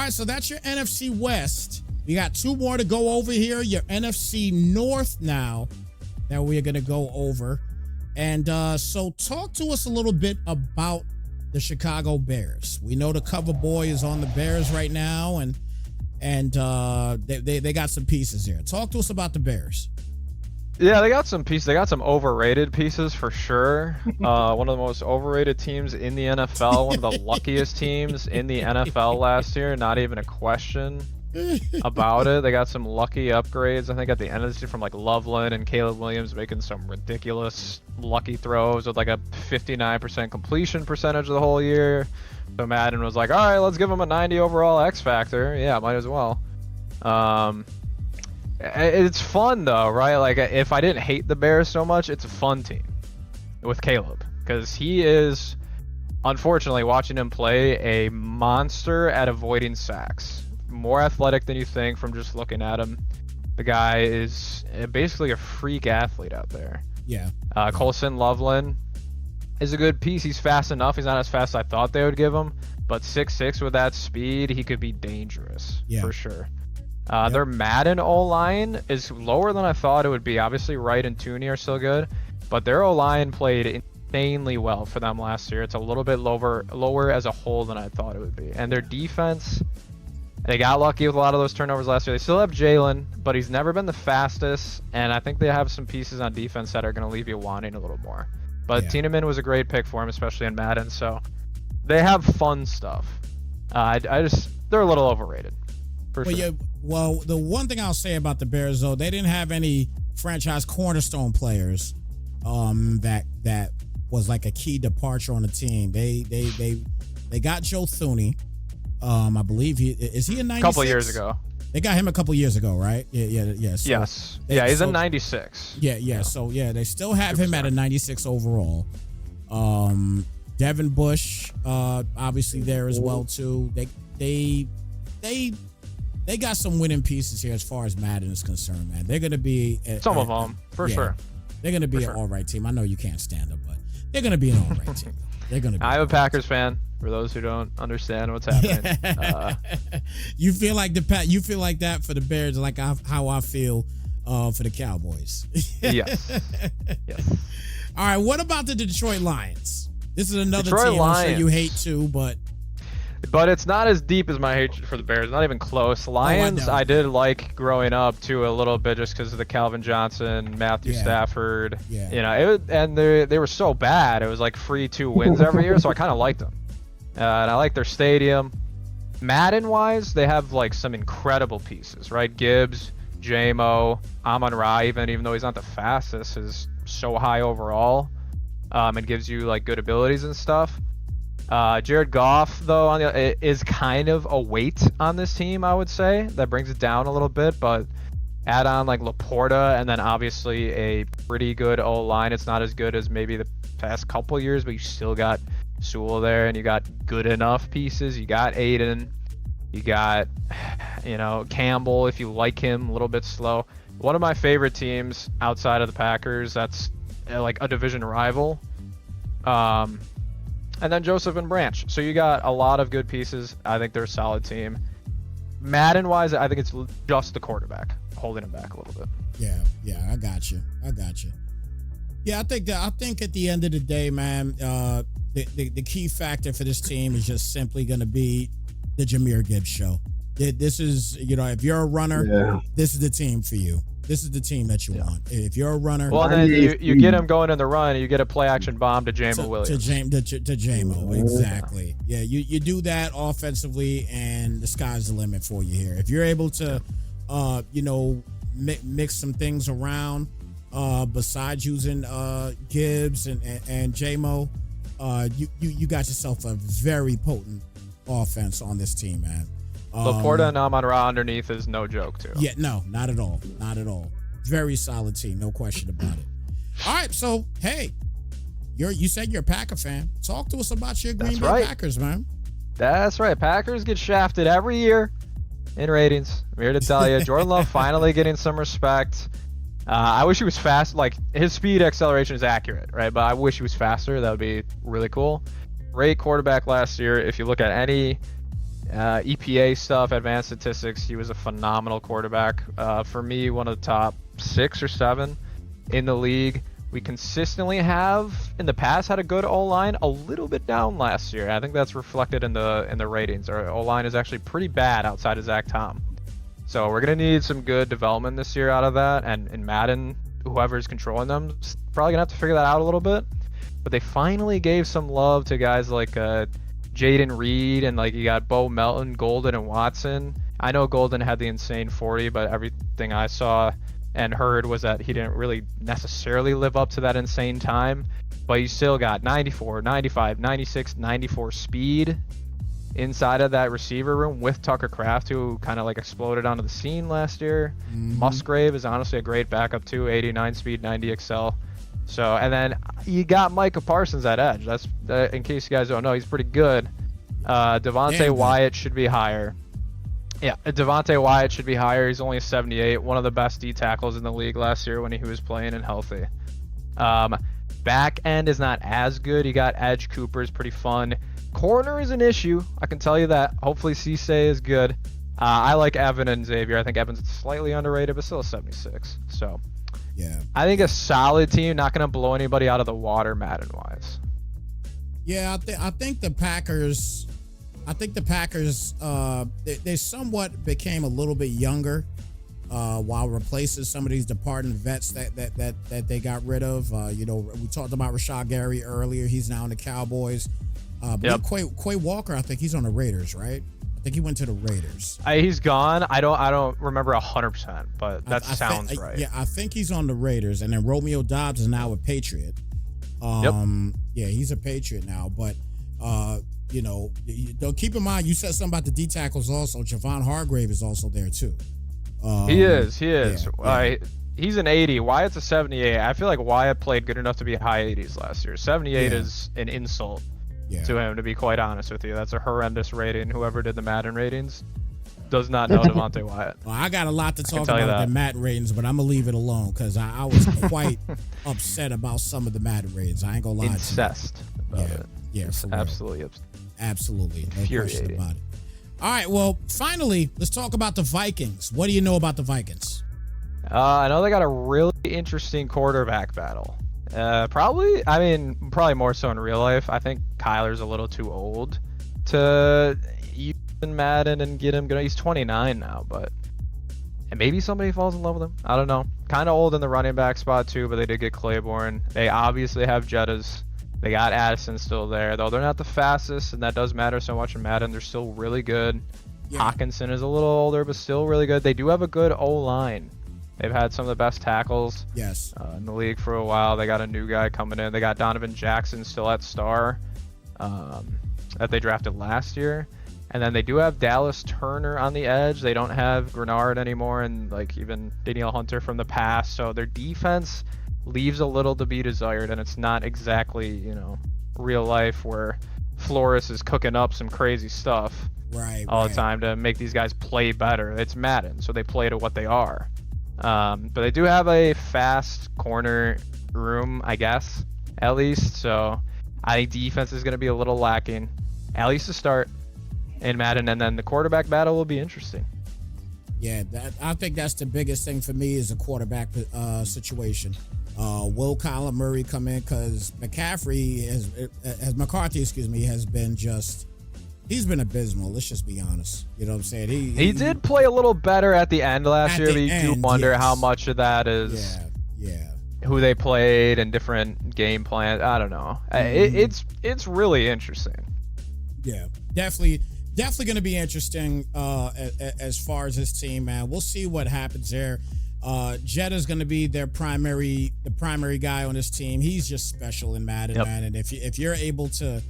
So that's your NFC West. We got 2 more to go over here. Your NFC North now that we're going to go over. And so talk to us a little bit about the Chicago Bears. We know the cover boy is on the Bears right now, and they got some pieces here. Talk to us about the Bears. Yeah, they got some pieces. They got some overrated pieces for sure. One of the most overrated teams in the NFL. One of the luckiest teams in the NFL last year. Not even a question about it. They got some lucky upgrades, I think, at the end of the season from like Loveland and Caleb Williams making some ridiculous lucky throws with like a 59% completion percentage of the whole year. So Madden was like, all right, let's give him a 90 overall X factor. Yeah, might as well. It's fun though, right? Like if I didn't hate the Bears so much, it's a fun team with Caleb because he is, unfortunately, watching him play, a monster at avoiding sacks. More athletic than you think from just looking at him. The guy is basically a freak athlete out there. Yeah. Colson Loveland is a good piece. He's fast enough. He's not as fast as I thought they would give him, but 6'6" with that speed, he could be dangerous for sure. Their Madden O-line is lower than I thought it would be. Obviously, Wright and Tooney are still good, but their O-line played insanely well for them last year. It's a little bit lower as a whole than I thought it would be. And their defense, they got lucky with a lot of those turnovers last year. They still have Jalen, but he's never been the fastest, and I think they have some pieces on defense that are going to leave you wanting a little more. But Tiedemann was a great pick for him, especially in Madden, so they have fun stuff. They're a little overrated. Well, the one thing I'll say about the Bears, though, they didn't have any franchise cornerstone players that was like a key departure on the team. They got Joe Thuney. I believe is he in 96? A couple years ago. They got him a couple years ago, right? Yeah. So yes. He's in 96. Yeah. So they still have him at a 96 overall. Devin Bush, obviously there as well too. They got some winning pieces here as far as Madden is concerned, man. They're gonna be some of them for sure. They're gonna be an all right team. I know you can't stand them, but they're gonna be an all right team. They're gonna be. I'm a Packers fan. For those who don't understand what's happening, you feel like you feel like that for the Bears, like how I feel for the Cowboys. Yes. All right. What about the Detroit Lions? This is another Detroit team Lions. I'm sure you hate too, but it's not as deep as my hatred for the Bears. Not even close. Lions, I did like growing up too a little bit just because of the Calvin Johnson, Matthew Stafford. Yeah. You know, and they were so bad. It was like free 2 wins every year, so I kind of liked them. And I like their stadium. Madden-wise, they have like some incredible pieces, right? Gibbs, J-Mo, Amon-Ra, even though he's not the fastest, is so high overall. And gives you like good abilities and stuff. Jared Goff, though, is kind of a weight on this team, I would say. That brings it down a little bit, but add on like Laporta and then obviously a pretty good O-line. It's not as good as maybe the past couple years, but you still got Sewell there, and you got good enough pieces. You got Aiden. You got, Campbell, if you like him, a little bit slow. One of my favorite teams outside of the Packers, that's like a division rival. And then Joseph and Branch. So you got a lot of good pieces. I think they're a solid team. Madden-wise, I think it's just the quarterback holding him back a little bit. Yeah, I got you. Yeah, I think at the end of the day, man, the key factor for this team is just simply going to be the Jahmyr Gibbs show. This is, if you're a runner, this is the team for you. This is the team that you want. If you're a runner, well, then you get him going in the run, and you get a play action bomb to J-Mo Williams. To J-Mo, exactly. Yeah, you do that offensively, and the sky's the limit for you here. If you're able to, mix some things around, besides using Gibbs and J-Mo, you got yourself a very potent offense on this team, man. Laporta and Amon-Ra underneath is no joke, too. Yeah, no, not at all. Not at all. Very solid team, no question about it. All right, so, hey, you said you're a Packer fan. Talk to us about your Green Bay Packers, man. That's right. Packers get shafted every year in ratings. I'm here to tell you. Jordan Love finally getting some respect. I wish he was fast. Like, his speed acceleration is accurate, right? But I wish he was faster. That would be really cool. Great quarterback last year. If you look at any EPA stuff, advanced statistics, he was a phenomenal quarterback. For me, one of the top 6 or 7 in the league. We consistently have, in the past, had a good O-line, a little bit down last year. I think that's reflected in the ratings. Our O-line is actually pretty bad outside of Zach Tom. So we're going to need some good development this year out of that. And in Madden, whoever's controlling them is probably going to have to figure that out a little bit. But they finally gave some love to guys like Jaden Reed, and like you got Bo Melton, Golden, and Watson. I know Golden had the insane 40, but everything I saw and heard was that he didn't really necessarily live up to that insane time, but you still got 94, 95, 96, 94 speed inside of that receiver room with Tucker Kraft, who kind of like exploded onto the scene last year. Musgrave is honestly a great backup too, 89 speed, 90 XL. So, and then you got Micah Parsons at edge. That's in case you guys don't know, he's pretty good. Devontae Wyatt should be higher. Yeah, Devontae Wyatt should be higher. He's only a 78, one of the best D tackles in the league last year when he was playing and healthy. Back end is not as good. You got edge. Cooper is pretty fun. Corner is an issue. I can tell you that. Hopefully Cisse is good. I like Evan and Xavier. I think Evan's slightly underrated, but still a 76. So yeah, I think a solid team, not going to blow anybody out of the water Madden-wise. Yeah, I think the Packers. They somewhat became a little bit younger while replacing some of these departing vets that they got rid of. We talked about Rashad Gary earlier. He's now in the Cowboys. But Quay Walker, I think he's on the Raiders, right? I think he went to the Raiders. He's gone. I don't remember 100%, but that sounds right. Yeah, I think he's on the Raiders, and then Romeo Doubs is now a Patriot. Yeah, he's a Patriot now, but. Keep in mind, you said something about the D tackles also. Javon Hargrave is also there too. He is. Yeah. He's an 80. Wyatt's a 78. I feel like Wyatt played good enough to be high 80s last year. 78 is an insult to him, to be quite honest with you. That's a horrendous rating. Whoever did the Madden ratings does not know Devontae Wyatt. Well, I got a lot to talk about the Madden ratings, but I'm gonna leave it alone because I was quite upset about some of the Madden ratings. I ain't gonna lie. Incest about it. Yeah, absolutely. Absolutely. No question about it. All right, well, finally, let's talk about the Vikings. What do you know about the Vikings? I know they got a really interesting quarterback battle. Probably more so in real life. I think Kyler's a little too old to use in Madden and get him going. He's 29 now, and maybe somebody falls in love with him. I don't know. Kind of old in the running back spot too, but they did get Claiborne. They obviously have Jettas. They got Addison still there, though they're not the fastest, and that does matter so much in Madden. They're still really good. Yeah. Hawkinson is a little older, but still really good. They do have a good O-line. They've had some of the best tackles in the league for a while. They got a new guy coming in. They got Donovan Jackson still at star that they drafted last year. And then they do have Dallas Turner on the edge. They don't have Grenard anymore, and even Danielle Hunter from the past. So their defense leaves a little to be desired, and it's not exactly, real life where Flores is cooking up some crazy stuff all the time to make these guys play better. It's Madden, so they play to what they are. But they do have a fast corner room, I guess, at least. So I think defense is going to be a little lacking, at least to start in Madden, and then the quarterback battle will be interesting. Yeah, I think that's the biggest thing for me is a quarterback situation. Will Kyler Murray come in? Because McCarthy has been he's been abysmal. Let's just be honest. You know what I'm saying? He did play a little better at the end last year, but you do wonder how much of that is who they played and different game plans. I don't know. It's really interesting. Yeah, definitely going to be interesting as far as this team, man. We'll see what happens there. Jetta's going to be the primary guy on this team. He's just special in Madden, man. And if you're able to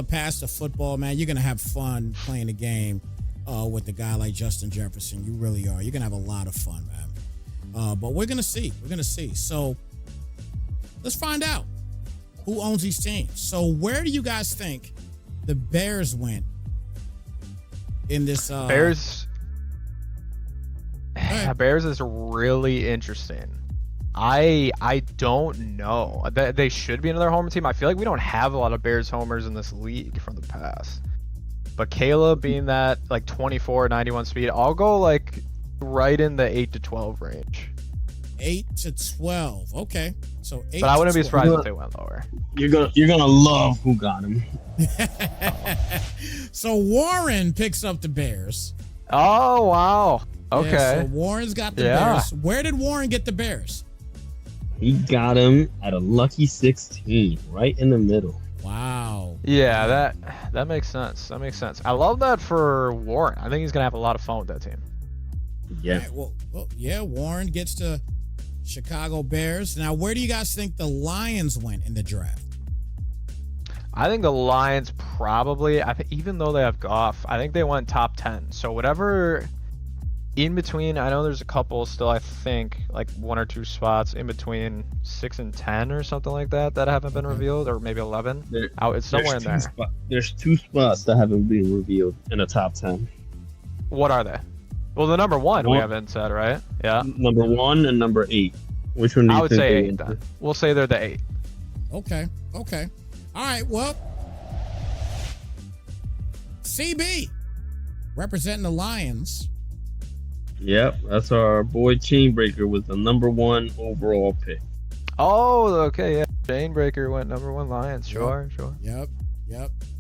pass the football, man, you're going to have fun playing the game with a guy like Justin Jefferson. You really are. You're going to have a lot of fun, man. But we're going to see. We're going to see. So let's find out who owns these teams. So where do you guys think the Bears went in this? Bears. Bears is really interesting. I don't know. They should be another homer team. I feel like we don't have a lot of Bears homers in this league from the past. But Caleb being that like 24, 91 speed, I'll go like right in the 8 to 12 range. 8 to 12. Okay. So 8 But I wouldn't be 12. surprised if they went lower. You're gonna love who got him. So Warren picks up the Bears. Oh wow. Okay. Yeah, so Warren's got the Bears. Where did Warren get the Bears? He got him at a lucky 16, right in the middle. Wow. Yeah, that makes sense. That makes sense. I love that for Warren. I think he's gonna have a lot of fun with that team. Yeah. Right, well, yeah, Warren gets to Chicago Bears. Now, where do you guys think the Lions went in the draft? I think the Lions probably, even though they have Goff, I think they went top 10. So whatever in between, I know there's a couple still, I think, like 1 or 2 spots in between 6 and 10 or something like that haven't been revealed, or maybe 11. It's somewhere in there. There's 2 spots that haven't been revealed in the top 10. What are they? Well, the number one we haven't said, right? Yeah. Number 1 and number 8. Which one do you I would think say they 8 went then. to? We'll say they're the 8. Okay. All right, well, CB representing the Lions. Yep, that's our boy Chainbreaker was the number 1 overall pick. Oh, okay, yeah. Chainbreaker went number 1 Lions. Sure. Yep.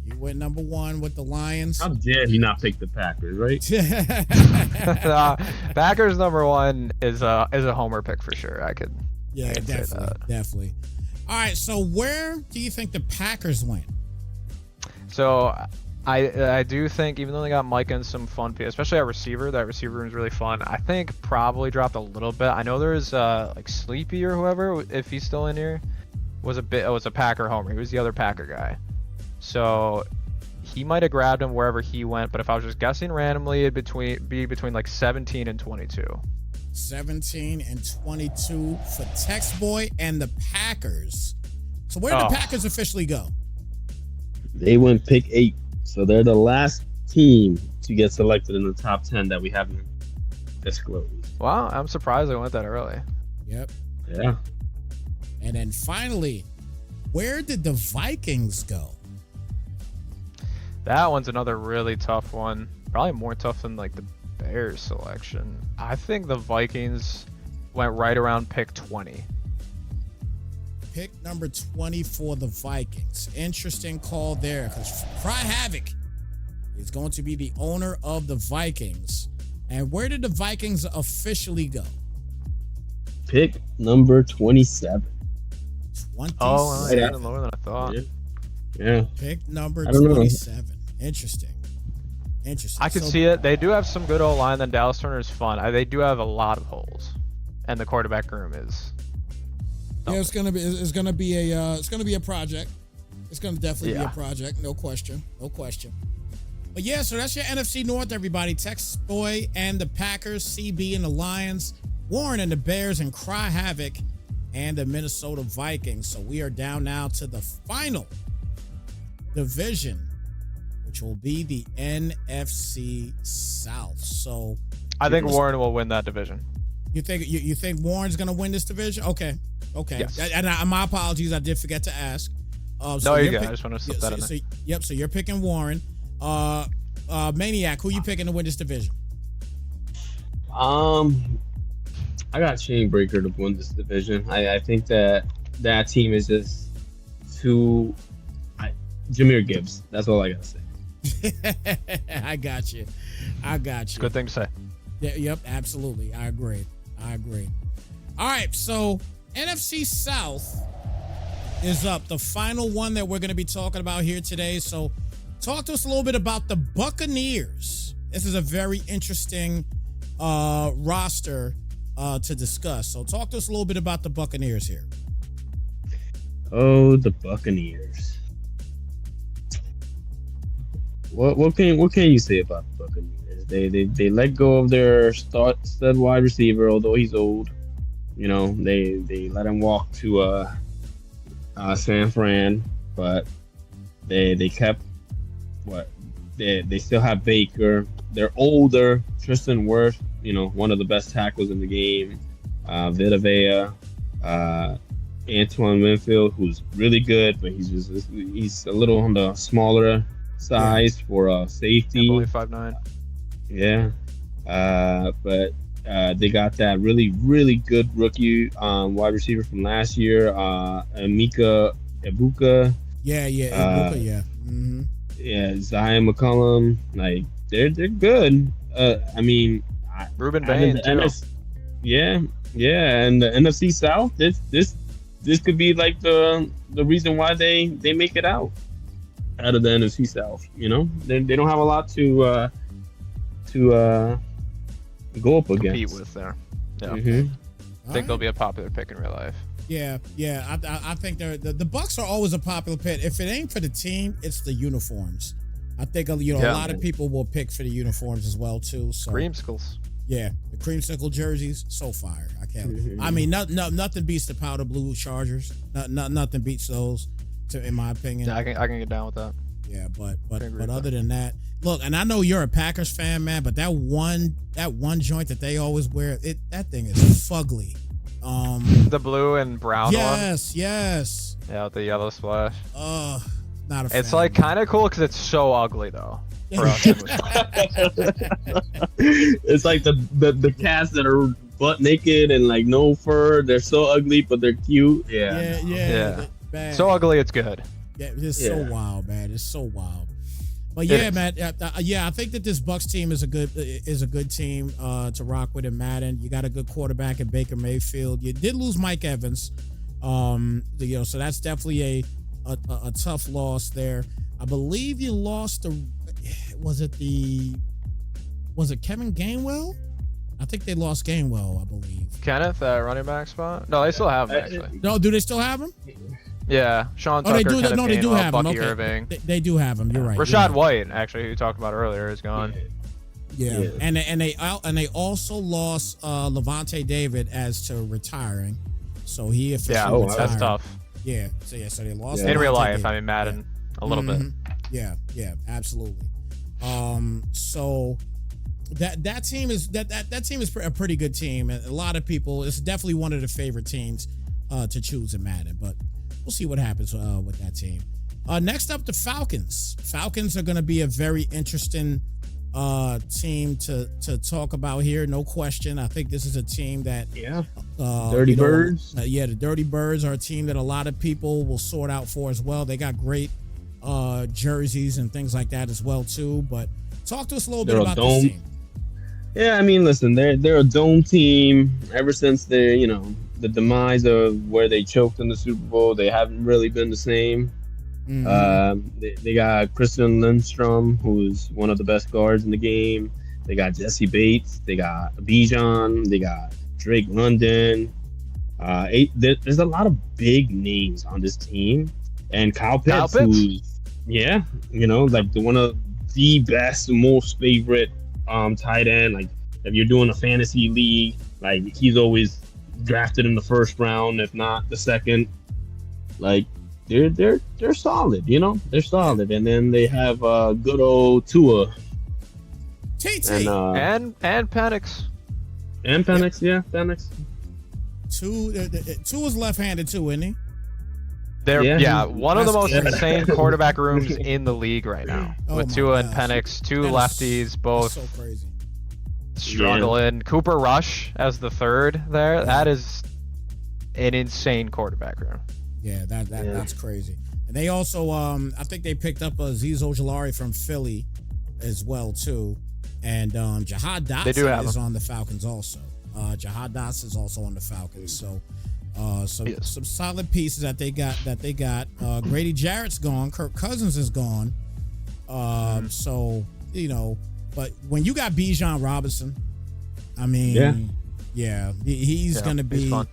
You went number 1 with the Lions. How dare he not pick the Packers, right? Packers number 1 is a homer pick for sure. I could say that. Definitely. All right, so where do you think the Packers went? So I do think, even though they got Mike and some fun people, especially at receiver, that receiver room is really fun. I think probably dropped a little bit. I know there's like Sleepy or whoever, if he's still in here, was a Packer homer. He was the other Packer guy. So he might have grabbed him wherever he went, but if I was just guessing randomly, it'd be between like 17 and 22. 17 and 22 for Tex Boy and the Packers. So where did the Packers officially go? They went pick 8. So they're the last team to get selected in the top 10 that we haven't disclosed. Wow, I'm surprised they went that early. Yep. Yeah. And then finally, where did the Vikings go? That one's another really tough one. Probably more tough than like the Bears selection. I think the Vikings went right around pick 20. Pick number 20 for the Vikings. Interesting call there, because Cry Havoc is going to be the owner of the Vikings. And where did the Vikings officially go? Pick number 27. 27. Oh, well, even lower than I thought. Yeah. Pick number 27. Interesting. I could see it. They do have some good O-line. Then Dallas Turner is fun. They do have a lot of holes, and the quarterback room is. Yeah, it's gonna be a project. It's gonna definitely be a project, no question. But yeah, so that's your NFC North, everybody. Texas Boy and the Packers, CB and the Lions, Warren and the Bears, and Cry Havoc and the Minnesota Vikings. So we are down now to the final division, which will be the NFC South. So I think Warren will win that division. You think Warren's gonna win this division? Okay. Yes. And my apologies, I did forget to ask. No, you're good. I just want to slip that in there. So you're picking Warren. Maniac, who you picking to win this division? I got Chainbreaker to win this division. I think that team is just too. Jahmyr Gibbs. That's all I gotta say. I got you. Good thing to say. Yeah, yep, absolutely. I agree. All right, so NFC South is up. The final one that we're going to be talking about here today. So talk to us a little bit about the Buccaneers. This is a very interesting roster to discuss. So talk to us a little bit about the Buccaneers here. Oh, the Buccaneers. What can you say about the Buccaneers? They let go of their stud wide receiver, although he's old. You know, they let him walk to San Fran, but they kept what they still have Baker. They're older. Tristan Wirth, you know, one of the best tackles in the game. Vita Vea, Antoine Winfield, who's really good, but he's a little on the smaller size for safety. I believe 5'9". Yeah, but they got that really good rookie wide receiver from last year, Emeka Egbuka. Yeah, Egbuka, yeah. Mm-hmm. Yeah, Zion McCollum. Like they're good. I mean, Ruben Bain too. Yeah, and the NFC South. This could be like the reason why they make it out of the NFC South. You know, they don't have a lot to go up Compete against. with there. Yeah. Mm-hmm. I think they'll be a popular pick in real life. Yeah. I think the Bucks are always a popular pick. If it ain't for the team, it's the uniforms. I think a lot of people will pick for the uniforms as well too. So Creamsicles. yeah, the creamsicle jerseys, so fire. I can't. Mm-hmm. I mean, nothing beats the powder blue Chargers. Nothing beats those, in my opinion. Yeah, I can get down with that. Yeah, but other than that, look, and I know you're a Packers fan, man, but that one joint that they always wear, that thing is fugly. The blue and brown one. Yes. Yeah, with the yellow splash. Not a fan. It's like kind of cool because it's so ugly though. For us English fans. It's like the cats that are butt naked and like no fur. They're so ugly, but they're cute. Yeah. Bad. So ugly, it's good. Yeah, it's so wild, man. It's so wild. But yeah, man. I think that this Bucks team is a good team to rock with in Madden. You got a good quarterback in Baker Mayfield. You did lose Mike Evans, so that's definitely a tough loss there. I believe you lost was it Kevin Gainwell? I think they lost Gainwell, I believe. Kenneth at running back spot? No, they still have him actually. No, do they still have him? Yeah, Sean Tucker, They do. Kenneth No, they do Gainwell, have him. Bucky Okay. Irving. They do have him. You're right. Rashad White, actually, who you talked about earlier, is gone. Yeah. And they also lost Levante David as to retiring, so he officially retired. That's tough. Yeah. So they lost In real Levante life, David. I mean Madden, a little bit. Yeah, absolutely. So that team is that team is a pretty good team, and a lot of people. It's definitely one of the favorite teams to choose in Madden, but we'll see what happens with that team. Next up, the Falcons. Falcons are going to be a very interesting team to talk about here, no question. I think this is a team that Dirty Birds. The Dirty Birds are a team that a lot of people will sort out for as well. They got great jerseys and things like that as well too. But talk to us a little bit about this team. Yeah, I mean, listen, they're a dome team. Ever since the demise of where they choked in the Super Bowl, they haven't really been the same. They got Christian Lindstrom, who's one of the best guards in the game. They got Jesse Bates. They got Bijan. They got Drake London. There's a lot of big names on this team. And Kyle Pitts, who's like one of the best, most favorite tight end. Like if you're doing a fantasy league, like he's always drafted in the first round, if not the second. Like they're solid, they're solid. And then they have good old Tua. TT And Penix. And Penix, Penix. Tua's left-handed too, isn't he? They're one of the most That's- insane quarterback rooms in the league right now. Oh with my Tua and gosh. Penix, two That is- lefties, both That's so crazy. struggling. Cooper Rush as the third there. That is an insane quarterback room. Yeah, that's crazy. And they also, I think they picked up Azeez Ojulari from Philly as well too, and Jahad They do Dotson have is him. on the Falcons also. Jahad Dotson is also on the Falcons. So, some solid pieces that they got. Grady Jarrett's gone. Kirk Cousins is gone. So but when you got Bijan Robinson, I mean, Yeah, he's Yeah, gonna be. he's fun.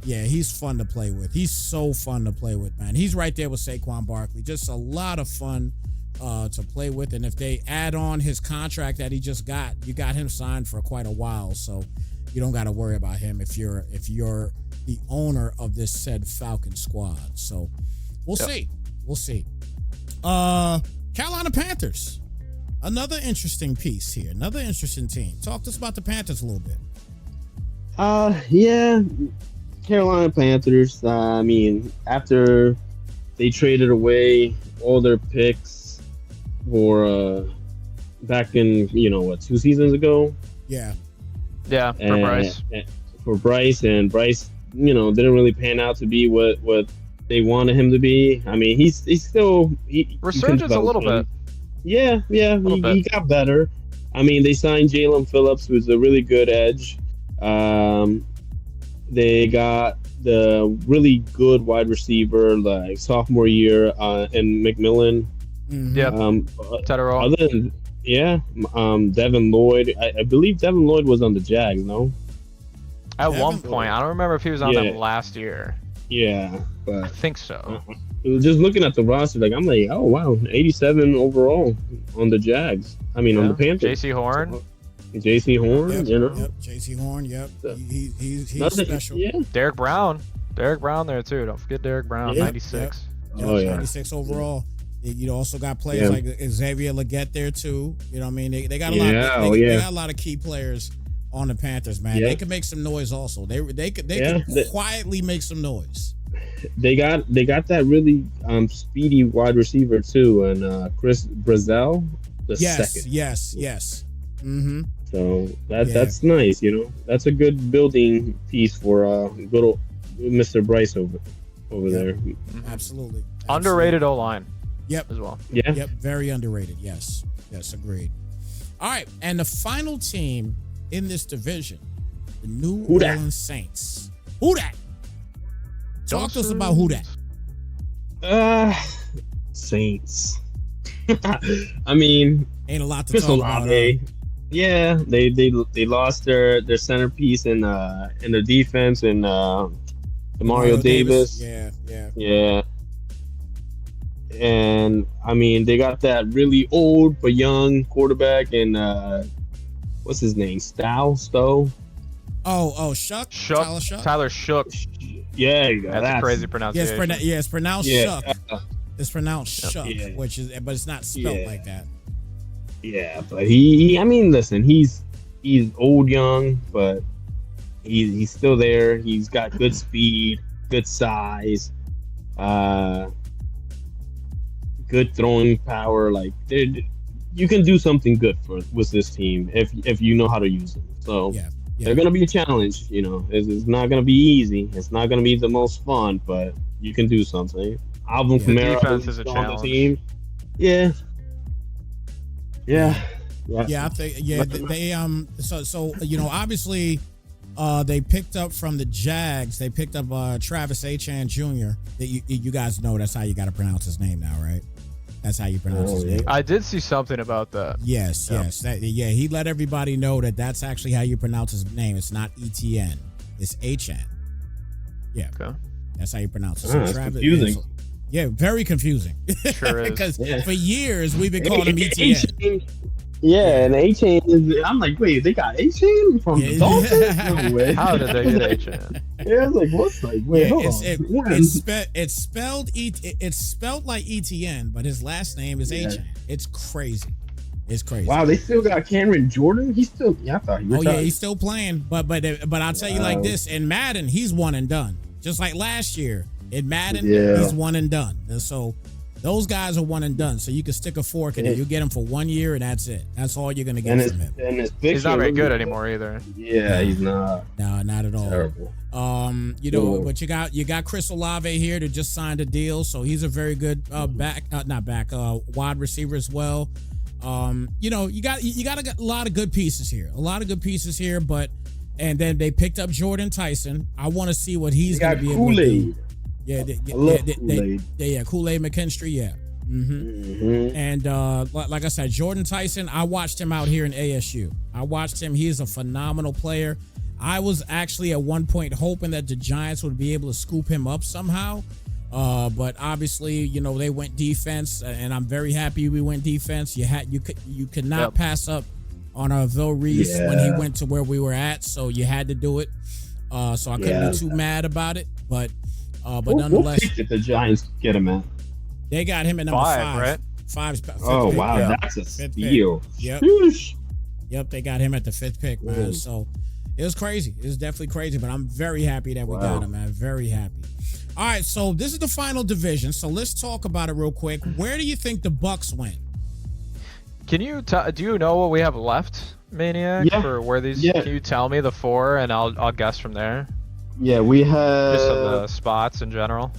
Yeah, he's fun to play with. He's so fun to play with, man. He's right there with Saquon Barkley. Just a lot of fun to play with. And if they add on his contract that he just got, you got him signed for quite a while. So you don't got to worry about him if you're the owner of this said Falcon squad. So we'll see. We'll see. Carolina Panthers. Another interesting piece here. Another interesting team. Talk to us about the Panthers a little bit. Yeah. Carolina Panthers, I mean, after they traded away all their picks for back in, 2 seasons ago. Yeah. Yeah, for Bryce. For Bryce, and Bryce, didn't really pan out to be what they wanted him to be. I mean, he's still Resurgence a little bit. Yeah, he got better. I mean, they signed Jalen Phillips, who's a really good edge. They got the really good wide receiver, like sophomore year, in McMillan. Mhm. Yeah. Tedero. Other than Devin Lloyd, I believe Devin Lloyd was on the Jags. No. At Devin one point, I don't remember if he was on Yeah. them last year. Yeah, I but think so. just looking at the roster, I'm like, oh wow, 87 overall on the Jags. I mean, on the Panthers. J.C. Horn. J.C. Horn, Yep, you know. Yep, J.C. Horn, yep. He's Nothing- special. Yeah. Derek Brown. Derek Brown there too. Don't forget Derek Brown, Yeah. 96. Yep, Oh, yeah. 96 overall. You also got players Yeah. like Xavier Leggett there too. You know what I mean? They got a lot. Yeah, They yeah. got a lot of key players on the Panthers, man. Yeah. They can make some noise also. They could Yeah, quietly make some noise. They got that really speedy wide receiver too, and Chris Brazel the second. Yes. Mm-hmm. So Yeah. that's nice, That's a good building piece for good old Mr. Bryce over Yeah. there. Absolutely. Underrated O line. Yep. As well. Yeah. Yep, very underrated. Yes, agreed. All right, and the final team in this division, the New Who dat? Orleans Saints. Who dat? Talk to us about who that. Saints. I mean, Ain't a lot to Chris talk about. Olave. Yeah, they lost their centerpiece in the defense and Mario Davis. Yeah. Yeah. And I mean, they got that really old but young quarterback and what's his name? Stowe? Oh, Shuck. Tyler Shuck. Tyler Shook. Yeah, That's a crazy Yeah, pronunciation. it's pronounced Yeah. Shuck. It's pronounced Shuck, Yeah. but it's not spelled Yeah. like that. Yeah, but he I mean, listen, he's old young, but he's still there. He's got good speed, good size, good throwing power. Like you can do something good with this team if you know how to use them. So Yeah. they're gonna be a challenge. It's not gonna be easy. It's not gonna be the most fun, but you can do something. Alvin Yeah. Kamara Defense is a on the challenge. team. Yeah. Yeah, I think they so obviously they picked up from the Jags. They picked up Travis Etienne Jr. That you guys know that's how you got to pronounce his name now, right? That's how you pronounce his name. I did see something about that. Yes, Yeah. yes. He let everybody know that that's actually how you pronounce his name. It's not Etienne. It's Etienne. Yeah. Okay. That's how you pronounce it. That's confusing. Yeah, very confusing. Sure is. Because Yeah. for years we've been calling him Etienne. Yeah, and A-Chain is. I'm like, wait, they got A-Chain from the Yeah. Dolphins? No way. How did they get H-N? Yeah, I was like, what's like? Wait, Yeah, hold on. it's spelled like Etienne, but his last name is Yeah. Etienne. It's crazy. It's crazy. Wow, they still got Cameron Jordan. He's still. Yeah, I thought he Oh retired. yeah, he's still playing, but I'll tell you like Wow. this: in Madden, he's one and done. Just like last year in Madden, Yeah. he's one and done. And so those guys are one and done. So you can stick a fork in it. You get him for 1 year, and that's it. That's all you're gonna get and from him. his He's not very picture good really- anymore either. Yeah, he's not. No, not at all. Terrible. But you got Chris Olave here that just signed a deal, so he's a very good wide receiver as well. You got a lot of good pieces here, and then they picked up Jordan Tyson. I want to see what he's They going got to be able to do. Kool-Aid. Yeah, I love Kool-Aid. Kool-Aid McKinstry, yeah. Mhm. And like I said, Jordan Tyson, I watched him out here in ASU. I watched him. He is a phenomenal player. I was actually at one point hoping that the Giants would be able to scoop him up somehow. But obviously, you know, they went defense, and I'm very happy we went defense. You could not pass up on Vil Reese when he went to where we were at, so you had to do it. So I couldn't be too mad about it. But nonetheless, what pick did the Giants get him at? they got him at number 5. right? Five's fifth Oh pick, wow, yeah. that's a Fifth steal. pick. Yep. Sheesh. Yep, they got him at the 5th pick, man. Ooh. So it was crazy. It was definitely crazy, but I'm very happy that we got him, man. Very happy. All right, so this is the final division. So let's talk about it real quick. Where do you think the Bucks went? Can you do you know what we have left, Maniac? Yeah. For where these? Yeah. Can you tell me the 4, and I'll guess from there. Yeah, we have Just of the spots in general.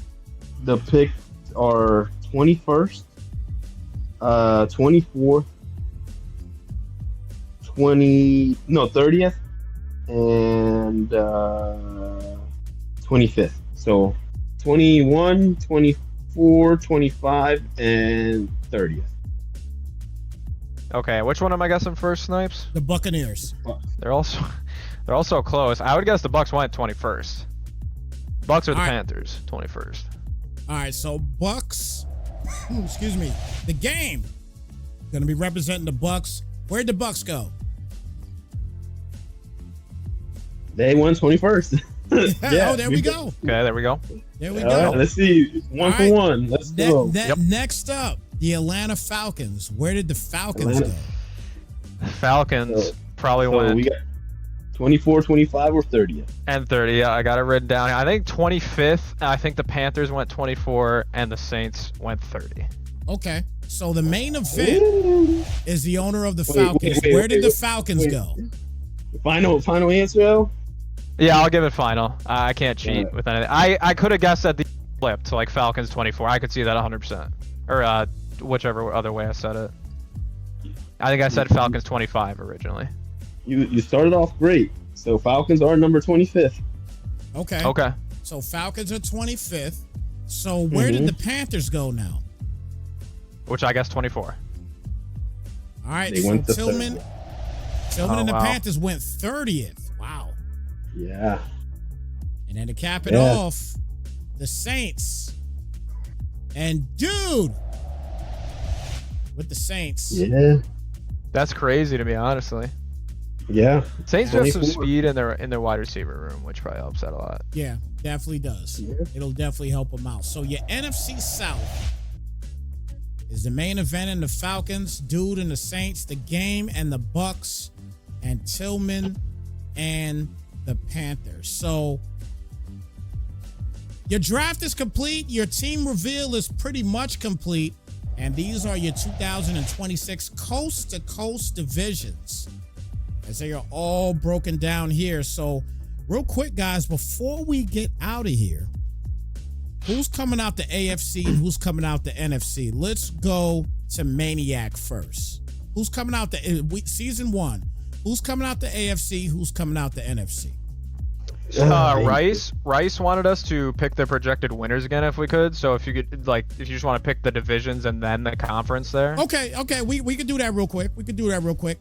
the pick are 21st, 24th, 30th, and 25th. So 21, 24, 25, and 30th. Okay, which one am I guessing first, Snipes? The Buccaneers. They're also close. I would guess the Bucks went 21st. Bucks or the All right. Panthers 21st. All right, so Bucks. Excuse me. The game gonna be representing the Bucks. Where'd the Bucks go? They won 21st. Oh, there we go. Okay, there we go. There we All go. right, let's see. One All for right. one. Let's go. Next up, the Atlanta Falcons. Where did the Falcons Atlanta. go? Falcons probably So went we got 24, 25, or 30th. and 30. Yeah, I got it written down. I think 25th. I think the Panthers went 24, and the Saints went 30. Okay, so the main event Ooh. is the owner of the Wait, Falcons. wait, Where did the wait, Falcons wait. go? Final answer, though? Yeah, I'll give it final. I can't cheat Yeah. with anything. I could have guessed that the flip to like Falcons 24. I could see that 100%. Or whichever other way I said it. I think I said Falcons 25 originally. You started off great. So Falcons are number 25th. Okay. Okay. So Falcons are 25th. So where did the Panthers go now? Which I guess 24. All right, They so went to Tillman Oh, and the wow. Panthers went 30th. Wow. Yeah. And then to cap it Yeah. off, the Saints. And dude, with the Saints. Yeah. That's crazy to me, honestly. Yeah. Saints have some 24. speed in their wide receiver room, which probably helps that a lot. Yeah, definitely does. Yeah. It'll definitely help them out. So your NFC South is the main event in the Falcons, dude and the Saints, the game and the Bucks, and Tillman and the Panthers. So your draft is complete. Your team reveal is pretty much complete. And these are your 2026 coast to coast divisions, as they are all broken down here. So real quick, guys, before we get out of here, who's coming out the AFC and who's coming out the NFC? Let's go to Maniac first. Who's coming out the season 1? Who's coming out the AFC? Who's coming out the NFC? Rice wanted us to pick the projected winners again if we could. So if you could, like, if you just want to pick the divisions and then the conference there. Okay, we could do that real quick.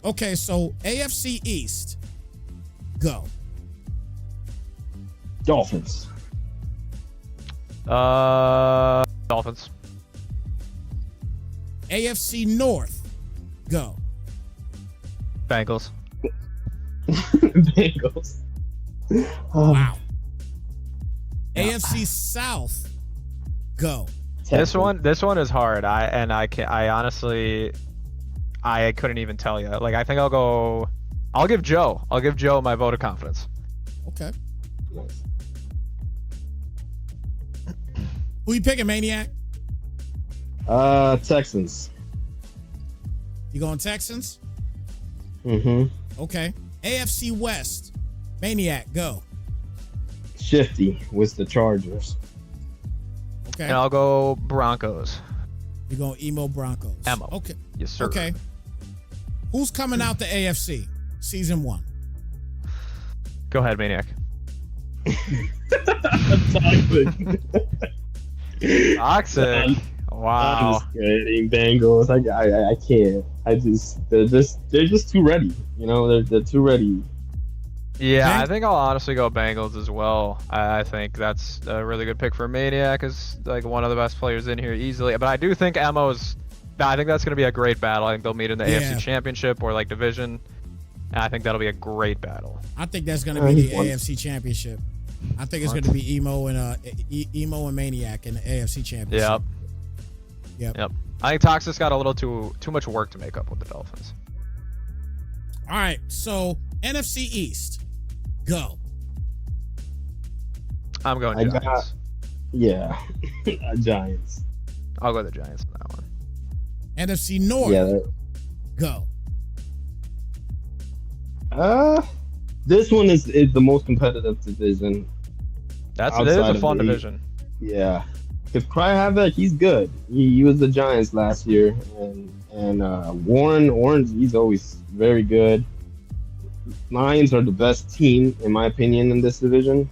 Okay, so AFC East, go. Dolphins. Dolphins. AFC North, go. Bengals. Bengals. Wow. AFC South, go. This one is hard. I honestly couldn't even tell you. Like, I think I'll give Joe my vote of confidence. Okay. Who you picking, Maniac? Texans. You going Texans? Mm-hmm. Okay. AFC West, Maniac, go. Shifty was the Chargers. Okay. And I'll go Broncos. You're going Emo Broncos. Emo. Okay. Yes, sir. Okay. Who's coming out the AFC? Season 1. Go ahead, Maniac. Toxic. I'm Wow. just kidding, Bengals. I can't. They're just too ready. You know, they're too ready. Yeah, Bang- I think I'll honestly go Bengals as well. I think that's a really good pick for Maniac, is like one of the best players in here easily. But I do think Emo's. I think that's going to be a great battle. I think they'll meet in the Yeah. AFC Championship or like division. And I think that'll be a great battle. I think that's going to be the He's one. AFC Championship. I think it's going to be Emo and Emo and Maniac in the AFC Championship. Yep. I think Toxic's got a little too much work to make up with the Dolphins. All right, so NFC East, go. I'm going I Giants. got- Yeah, Giants. I'll go the Giants on that one. NFC North, Yeah. go. This one is the most competitive division. It Outside is a of fun the- division. Yeah, because Cry Havoc, he's good. He was the Giants last year, and Warren, he's always very good. Lions are the best team in my opinion in this division.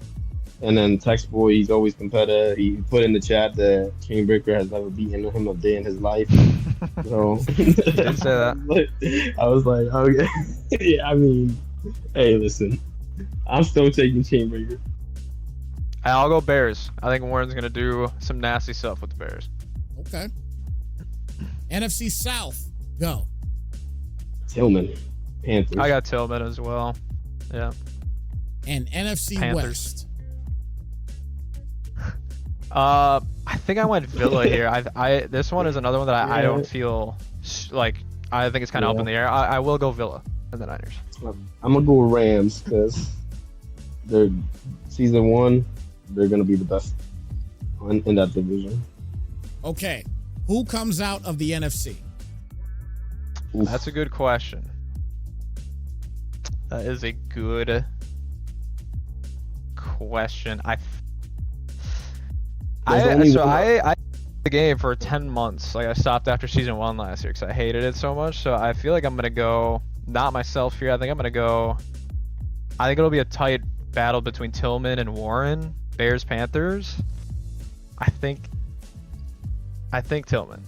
And then Text Boy, he's always competitive. He put in the chat that Chainbreaker has never beaten him a day in his life. So He did say that. I was like, okay. Yeah, I mean, hey, listen, I'm still taking Chainbreaker. I'll go Bears. I think Warren's going to do some nasty stuff with the Bears. Okay. NFC South, go. Tillman, Panthers. I got Tillman as well. Yeah. And NFC Panthers. West. I think I went Villa here. This one is another one that I don't feel like. I think it's kind of up in the air. I will go Villa and the Niners. I'm gonna go with Rams because they're season 1. They're gonna be the best in that division. Okay. Who comes out of the NFC? Oof. That's a good question. That is a good question. I the game for 10 months. Like I stopped after season 1 last year because I hated it so much. So I feel like I'm gonna go not myself here. I think I'm gonna go. I think it'll be a tight battle between Tillman and Warren. Bears Panthers. I think Tillman.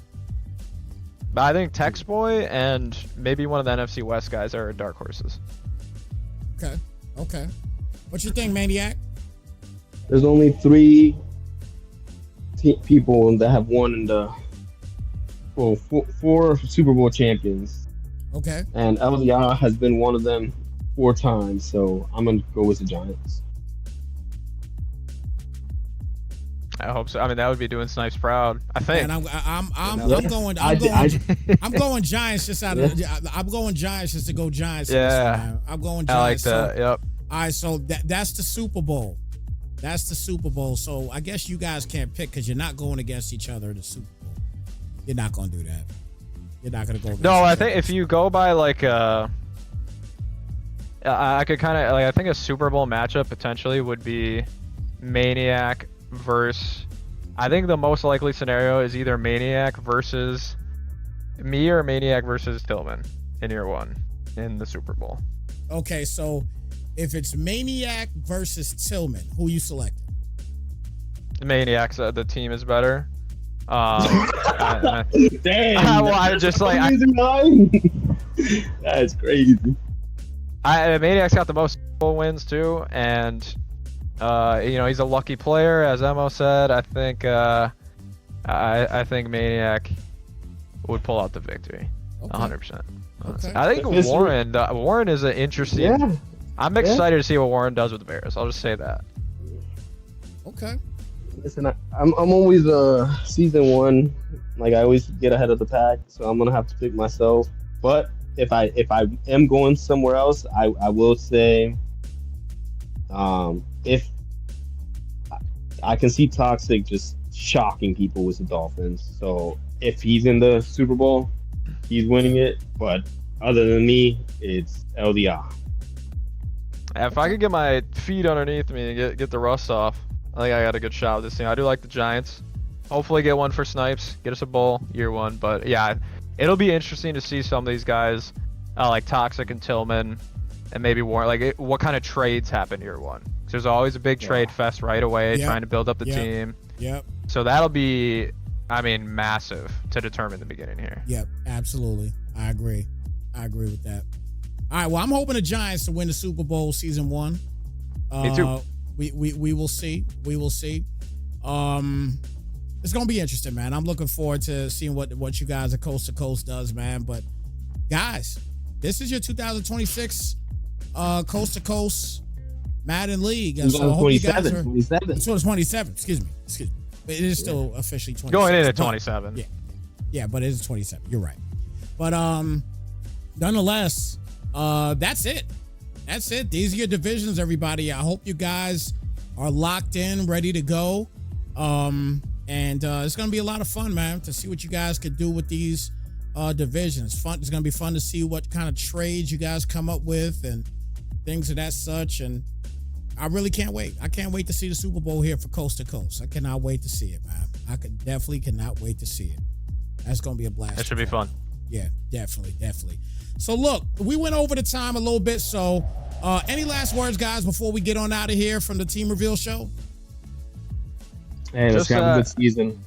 But I think Tex Boy and maybe one of the NFC West guys are dark horses. Okay. What you think, Maniac? There's only 3 people that have won in the four Super Bowl champions, Okay. and LDR has been one of them 4 times. So I'm gonna go with the Giants. I hope so. I mean, that would be doing Snipes proud. I think. And I'm Yeah. going. I'm going Giants just out of. I'm going Giants just to go Giants. in this Yeah. one, man. I'm going I like Giants. that. Yep. All right, so that's the Super Bowl. That's the Super Bowl. So I guess you guys can't pick because you're not going against each other in the Super Bowl. You're not going to do that. You're not going to go. Against No, each I other. think if you go by like I could kind of like I think a Super Bowl matchup potentially would be Maniac versus. I think the most likely scenario is either Maniac versus me or Maniac versus Tillman in year 1 in the Super Bowl. Okay, so if it's Maniac versus Tillman, who you selecting? Maniac's the team is better. Damn. Well, I just like that's crazy. Maniac's got the most wins too, and he's a lucky player, as Emo said. I think I think Maniac would pull out the victory, Okay. 100%. Okay. I think This- Warren is an interesting. Yeah. I'm excited to see what Warren does with the Bears. I'll just say that. Okay. Listen, I'm always season 1. Like I always get ahead of the pack, so I'm gonna have to pick myself. But if I am going somewhere else, I will say, if I can see Toxic just shocking people with the Dolphins. So if he's in the Super Bowl, he's winning it. But other than me, it's LDR. If I could get my feet underneath me and get the rust off, I think I got a good shot with this thing. I do like the Giants. Hopefully get one for Snipes, get us a bowl year 1. But yeah, it'll be interesting to see some of these guys like Toxic and Tillman and maybe Warren, like what kind of trades happen year 1. 'Cause there's always a big trade fest right away, Yeah. trying to build up the Yeah. team. Yep. So that'll be, I mean, massive to determine the beginning here. Yep. Absolutely. I agree with that. All right. Well, I'm hoping the Giants to win the Super Bowl season 1. Me too. We will see. We will see. It's gonna be interesting, man. I'm looking forward to seeing what you guys at Coast to Coast does, man. But guys, this is your 2026 Coast to Coast Madden League. And so I hope you guys are 27. Excuse me. But it is still officially 26. Going in at 27. Yeah, but it is 27. You're right. But nonetheless, that's it. That's it. These are your divisions, everybody. I hope you guys are locked in, ready to go. And it's gonna be a lot of fun, man, to see what you guys could do with these divisions. Fun. It's gonna be fun to see what kind of trades you guys come up with and things of that such. And I really can't wait. I can't wait to see the Super Bowl here for Coast to Coast. I cannot wait to see it, man. I definitely cannot wait to see it. That's gonna be a blast. That should be fun. Yeah, definitely. So look, we went over the time a little bit. So any last words, guys, before we get on out of here from the Team Reveal Show? Hey, let's have a good season.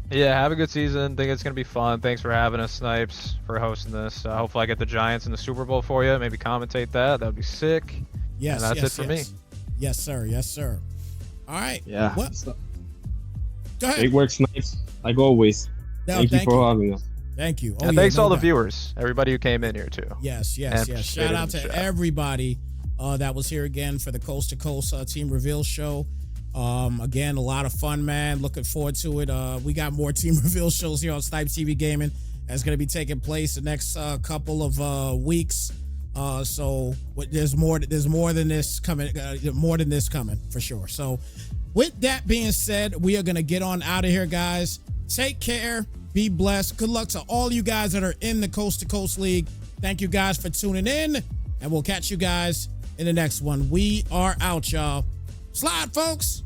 Yeah, have a good season. Think it's going to be fun. Thanks for having us, Snipes, for hosting this. Hopefully I get the Giants in the Super Bowl for you. Maybe commentate that. That would be sick. Yes, and that's it for me. Yes, sir. Yes, sir. All right. Yeah. What? Go ahead. Great work, Snipes. Like always. Thank you for having us. Thank you. And thanks to all the viewers, everybody who came in here too. Yes. Shout out to everybody that was here again for the Coast to Coast Team Reveal Show. Again, a lot of fun, man. Looking forward to it. We got more Team Reveal shows here on Snipes TV Gaming. That's going to be taking place the next couple of weeks. So there's more than this coming. More than this coming for sure. So with that being said, we are going to get on out of here, guys. Take care. Be blessed. Good luck to all you guys that are in the Coast to Coast League. Thank you guys for tuning in, and we'll catch you guys in the next one. We are out, y'all. Slide, folks.